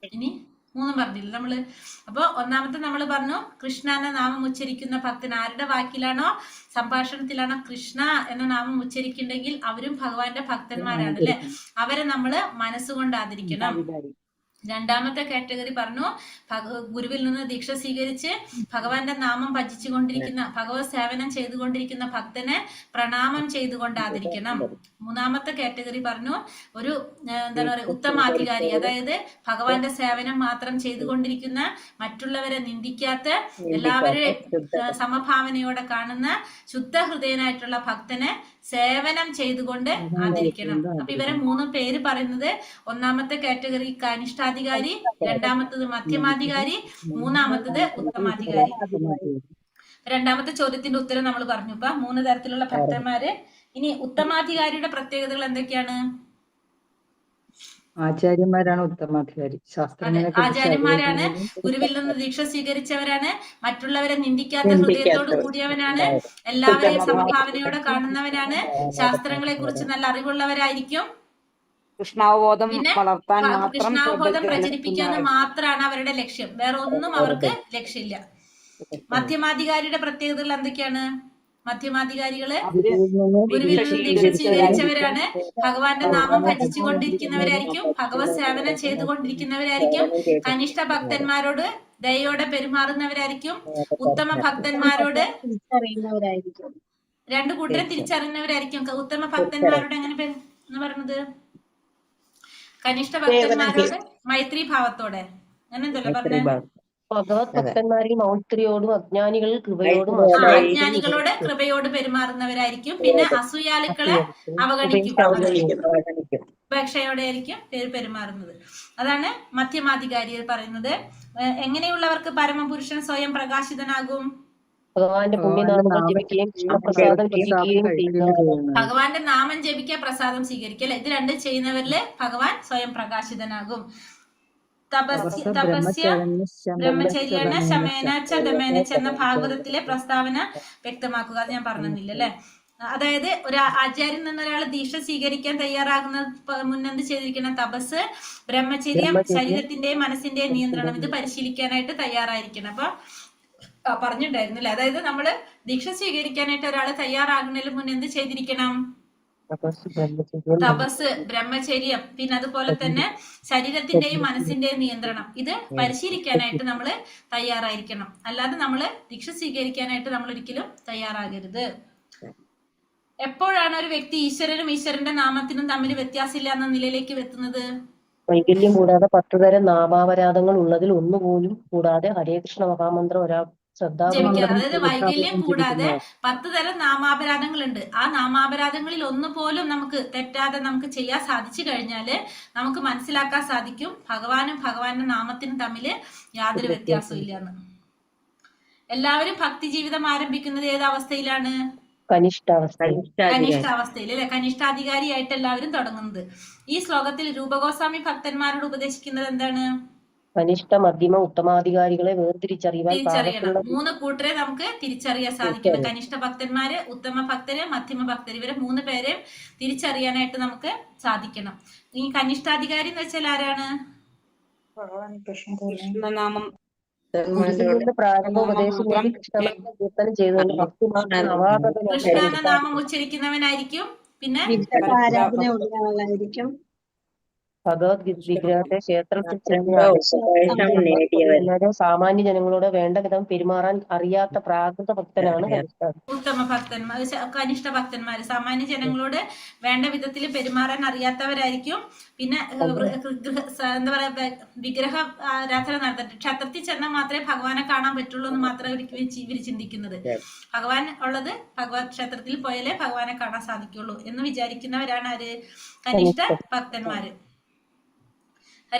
ഇനി മൂന്നും പറഞ്ഞില്ല നമ്മള്. അപ്പൊ ഒന്നാമത്തെ നമ്മൾ പറഞ്ഞു കൃഷ്ണ എന്ന നാമം ഉച്ചരിക്കുന്ന ഭക്തൻ ആരുടെ വാക്കിലാണോ സംഭാഷണത്തിലാണോ കൃഷ്ണ എന്ന നാമം ഉച്ചരിക്കുന്നുണ്ടെങ്കിൽ അവരും ഭഗവാന്റെ ഭക്തന്മാരാണ് അല്ലെ. അവരെ നമ്മള് മനസ്സുകൊണ്ട് ആദരിക്കണം. രണ്ടാമത്തെ കാറ്റഗറി പറഞ്ഞു ഗുരുവിൽ നിന്ന് ദീക്ഷ സ്വീകരിച്ച് ഭഗവാന്റെ നാമം ഭജിച്ചുകൊണ്ടിരിക്കുന്ന ഭഗവത് സേവനം ചെയ്തുകൊണ്ടിരിക്കുന്ന ഭക്തനെ പ്രണാമം ചെയ്തുകൊണ്ട് ആദരിക്കണം. മൂന്നാമത്തെ കാറ്റഗറി പറഞ്ഞു ഒരു എന്താണ് പറയുക ഉത്തമാധികാരി, അതായത് ഭഗവാന്റെ സേവനം മാത്രം ചെയ്തുകൊണ്ടിരിക്കുന്ന മറ്റുള്ളവരെ നിന്ദിക്കാത്ത എല്ലാവരെയും സമഭാവനയോടെ കാണുന്ന ശുദ്ധ ഹൃദയനായിട്ടുള്ള ഭക്തനെ സേവനം ചെയ്തുകൊണ്ട് ആദരിക്കണം. അപ്പൊ ഇവരെ 3 പേര് പറയുന്നത് ഒന്നാമത്തെ കാറ്റഗറി കനിഷ്ഠാധികാരി, രണ്ടാമത്തത് മധ്യമാധികാരി, മൂന്നാമത്തത് ഉത്തമാധികാരി. രണ്ടാമത്തെ ചോദ്യത്തിന്റെ ഉത്തരം നമ്മൾ പറഞ്ഞു. ഇപ്പൊ 3 തരത്തിലുള്ള ഭക്തന്മാര്. ഇനി ഉത്തമാധികാരിയുടെ പ്രത്യേകതകൾ എന്തൊക്കെയാണ്? ആചാര്യന്മാരാണ് ഉത്തമാധികാരി. ആചാര്യന്മാരാണ്, ഗുരുവിൽ നിന്ന് ദീക്ഷ സ്വീകരിച്ചവരാണ്, മറ്റുള്ളവരെ നിന്ദിക്കാത്ത ഹൃദയത്തോട് കൂടിയവനാണ്, എല്ലാവരെയും സമഭാവനയോടെ കാണുന്നവനാണ്, ശാസ്ത്രങ്ങളെ കുറിച്ച് നല്ല അറിവുള്ളവരായിരിക്കും, കൃഷ്ണാവബോധം വളർത്താൻ മാത്രം കൃഷ്ണാവബോധം പ്രചരിപ്പിക്കുക മാത്രമാണ് അവരുടെ ലക്ഷ്യം, വേറെ ഒന്നും അവർക്ക് ലക്ഷ്യമില്ല. മധ്യമാധികാരിയുടെ പ്രത്യേകതകൾ എന്തൊക്കെയാണ്? മധ്യമാധികാരികള് ഗുരുവിൽ നിന്ന് ദീക്ഷ സ്വീകരിച്ചവരാണ്, ഭഗവാന്റെ നാമം ഭജിച്ചുകൊണ്ടിരിക്കുന്നവരായിരിക്കും, ഭഗവത് സേവനം ചെയ്തുകൊണ്ടിരിക്കുന്നവരായിരിക്കും, കനിഷ്ഠ ഭക്തന്മാരോട് ദയോടെ പെരുമാറുന്നവരായിരിക്കും, ഉത്തമ ഭക്തന്മാരോട് രണ്ടു കൂട്ടരെ തിരിച്ചറിയുന്നവരായിരിക്കും. ഉത്തമ ഭക്തന്മാരോട് എങ്ങനെ എന്ന് പറയുന്നത്? കനിഷ്ഠ ഭക്തന്മാരോട് മൈത്രി ഭാവത്തോടെ, അങ്ങനെ എന്തല്ലോ പറഞ്ഞേ? ഭഗവത് ഭക്തന്മാരിൽ മൗത്രിയോടും അജ്ഞാനികളിൽ കൃപയോടും അജ്ഞാനികളോട് കൃപയോട് പെരുമാറുന്നവരായിരിക്കും. പിന്നെ അസൂയാലുക്കളെ അവഗണിക്കും, ഉപേക്ഷയോടെ ആയിരിക്കും പെരുമാറുന്നത്. അതാണ് മധ്യമാധികാരി പറയുന്നത്. എങ്ങനെയുള്ളവർക്ക് പരമപുരുഷൻ സ്വയം പ്രകാശിതനാകും? ഭഗവാന്റെ പുണ്യനാമം ജപിക്കുകയും കൃഷ്ണപ്രസാദം ഭജിക്കുകയും ചെയ്യുന്ന ഭഗവാന്റെ നാമം ജപിക്കുക, പ്രസാദം സ്വീകരിക്കുക അല്ലെ, ഇത് രണ്ടും ചെയ്യുന്നവരില് ഭഗവാൻ സ്വയം പ്രകാശിതനാകും. തപസ്യ ബ്രഹ്മചര്യേണ ശമേന ച ദമേന എന്ന ഭാഗവതത്തിലെ പ്രസ്താവന വ്യക്തമാക്കുക. അത് ഞാൻ പറഞ്ഞില്ല അല്ലെ. അതായത് ഒരു ആചാര്യൻ നിന്നൊരാൾ ദീക്ഷ സ്വീകരിക്കാൻ തയ്യാറാകുന്ന മുന്നെന്ത് ചെയ്തിരിക്കണം? തപസ്, ബ്രഹ്മചര്യം, ശരീരത്തിന്റെയും മനസ്സിന്റെയും നിയന്ത്രണം, ഇത് പരിശീലിക്കാനായിട്ട് തയ്യാറായിരിക്കണം. അപ്പൊ പറഞ്ഞിട്ടുണ്ടായിരുന്നില്ല, അതായത് നമ്മള് ദീക്ഷ സ്വീകരിക്കാനായിട്ട് ഒരാൾ തയ്യാറാകുന്നതിന് മുന്നേ എന്ത് ചെയ്തിരിക്കണം? തപസ്, ബ്രഹ്മചര്യം, പിന്നെ അതുപോലെ തന്നെ ശരീരത്തിന്റെയും മനസ്സിന്റെയും നിയന്ത്രണം, ഇത് പരിശീലിക്കാനായിട്ട് നമ്മൾ തയ്യാറായിരിക്കണം. അല്ലാതെ നമ്മൾ ദീക്ഷ സ്വീകരിക്കാനായിട്ട് നമ്മൾ ഒരിക്കലും തയ്യാറാകരുത്. എപ്പോഴാണ് ഒരു വ്യക്തി ഈശ്വരനും ഈശ്വരന്റെ നാമത്തിനും തമ്മിൽ വ്യത്യാസമില്ല എന്ന നിലയിലേക്ക് എത്തുന്നത്? വൈകല്യം കൂടാതെ 10 തരം നാമാപരാധങ്ങൾ ഉള്ളതിൽ ഒന്നുപോലും കൂടാതെ ഹരേ കൃഷ്ണ മഹാമന്ത്രം ഒരാൾ ജപിക്കുക. അതായത് വൈകല്യം കൂടാതെ 10 തരം നാമാപരാധങ്ങളുണ്ട്. ആ നാമാപരാധങ്ങളിൽ ഒന്നുപോലും നമുക്ക് തെറ്റാതെ നമുക്ക് ചെയ്യാൻ സാധിച്ചു കഴിഞ്ഞാല് നമുക്ക് മനസ്സിലാക്കാൻ സാധിക്കും ഭഗവാനും ഭഗവാന്റെ നാമത്തിനും തമ്മില് യാതൊരു വ്യത്യാസവും ഇല്ലെന്ന്. എല്ലാവരും ഭക്തി ജീവിതം ആരംഭിക്കുന്നത് ഏത് അവസ്ഥയിലാണ്? കനിഷ്ഠാവസ്ഥയിൽ അല്ലെ. കനിഷ്ഠാധികാരിയായിട്ട് എല്ലാവരും തുടങ്ങുന്നത്. ഈ ശ്ലോകത്തിൽ രൂപഗോസ്വാമി ഭക്തന്മാരോട് ഉപദേശിക്കുന്നത് എന്താണ്? കനിഷ്ഠ, മധ്യമ, ഉത്തമാധികാരികളെ വേർതിരിച്ചറിയാൻ 3 കൂട്ടരെ നമുക്ക് തിരിച്ചറിയാൻ സാധിക്കണം. കനിഷ്ഠ ഭക്തന്മാര്, ഉത്തമ ഭക്തര്, മധ്യമ ഭക്തര്, ഇവരെ 3 പേരെ തിരിച്ചറിയാനായിട്ട് നമുക്ക് സാധിക്കണം. ഈ കനിഷ്ഠാധികാരി എന്ന് വെച്ചാൽ ആരാണ്? കൃഷ്ണനാമം കൃഷ്ണനാമം ഉച്ചരിക്കുന്നവനായിരിക്കും. പിന്നെ ഭഗവത് വിഗ്രഹത്തെ ക്ഷേത്രത്തിൽ സാമാന്യ ജനങ്ങളോട് വേണ്ട വിധം പെരുമാറാൻ അറിയാത്ത പ്രാകൃത ഭക്തനാണ് ഉത്തമ ഭക്തന്മാർ. കനിഷ്ഠ ഭക്തന്മാര് സാമാന്യ ജനങ്ങളോട് വേണ്ട വിധത്തിൽ പെരുമാറാൻ അറിയാത്തവരായിരിക്കും. പിന്നെ എന്താ പറയാ, വിഗ്രഹ ആരാധന നടത്തിട്ട് ക്ഷേത്രത്തിൽ ചെന്നാൽ മാത്രമേ ഭഗവാനെ കാണാൻ പറ്റുള്ളൂ എന്ന് മാത്രമേ ഇവർ ചിന്തിക്കുന്നത്. ഭഗവാൻ ഉള്ളത് ഭഗവത് ക്ഷേത്രത്തിൽ പോയാലേ ഭഗവാനെ കാണാൻ സാധിക്കുള്ളൂ എന്ന് വിചാരിക്കുന്നവരാണ് ആര്? കനിഷ്ഠ ഭക്തന്മാര്.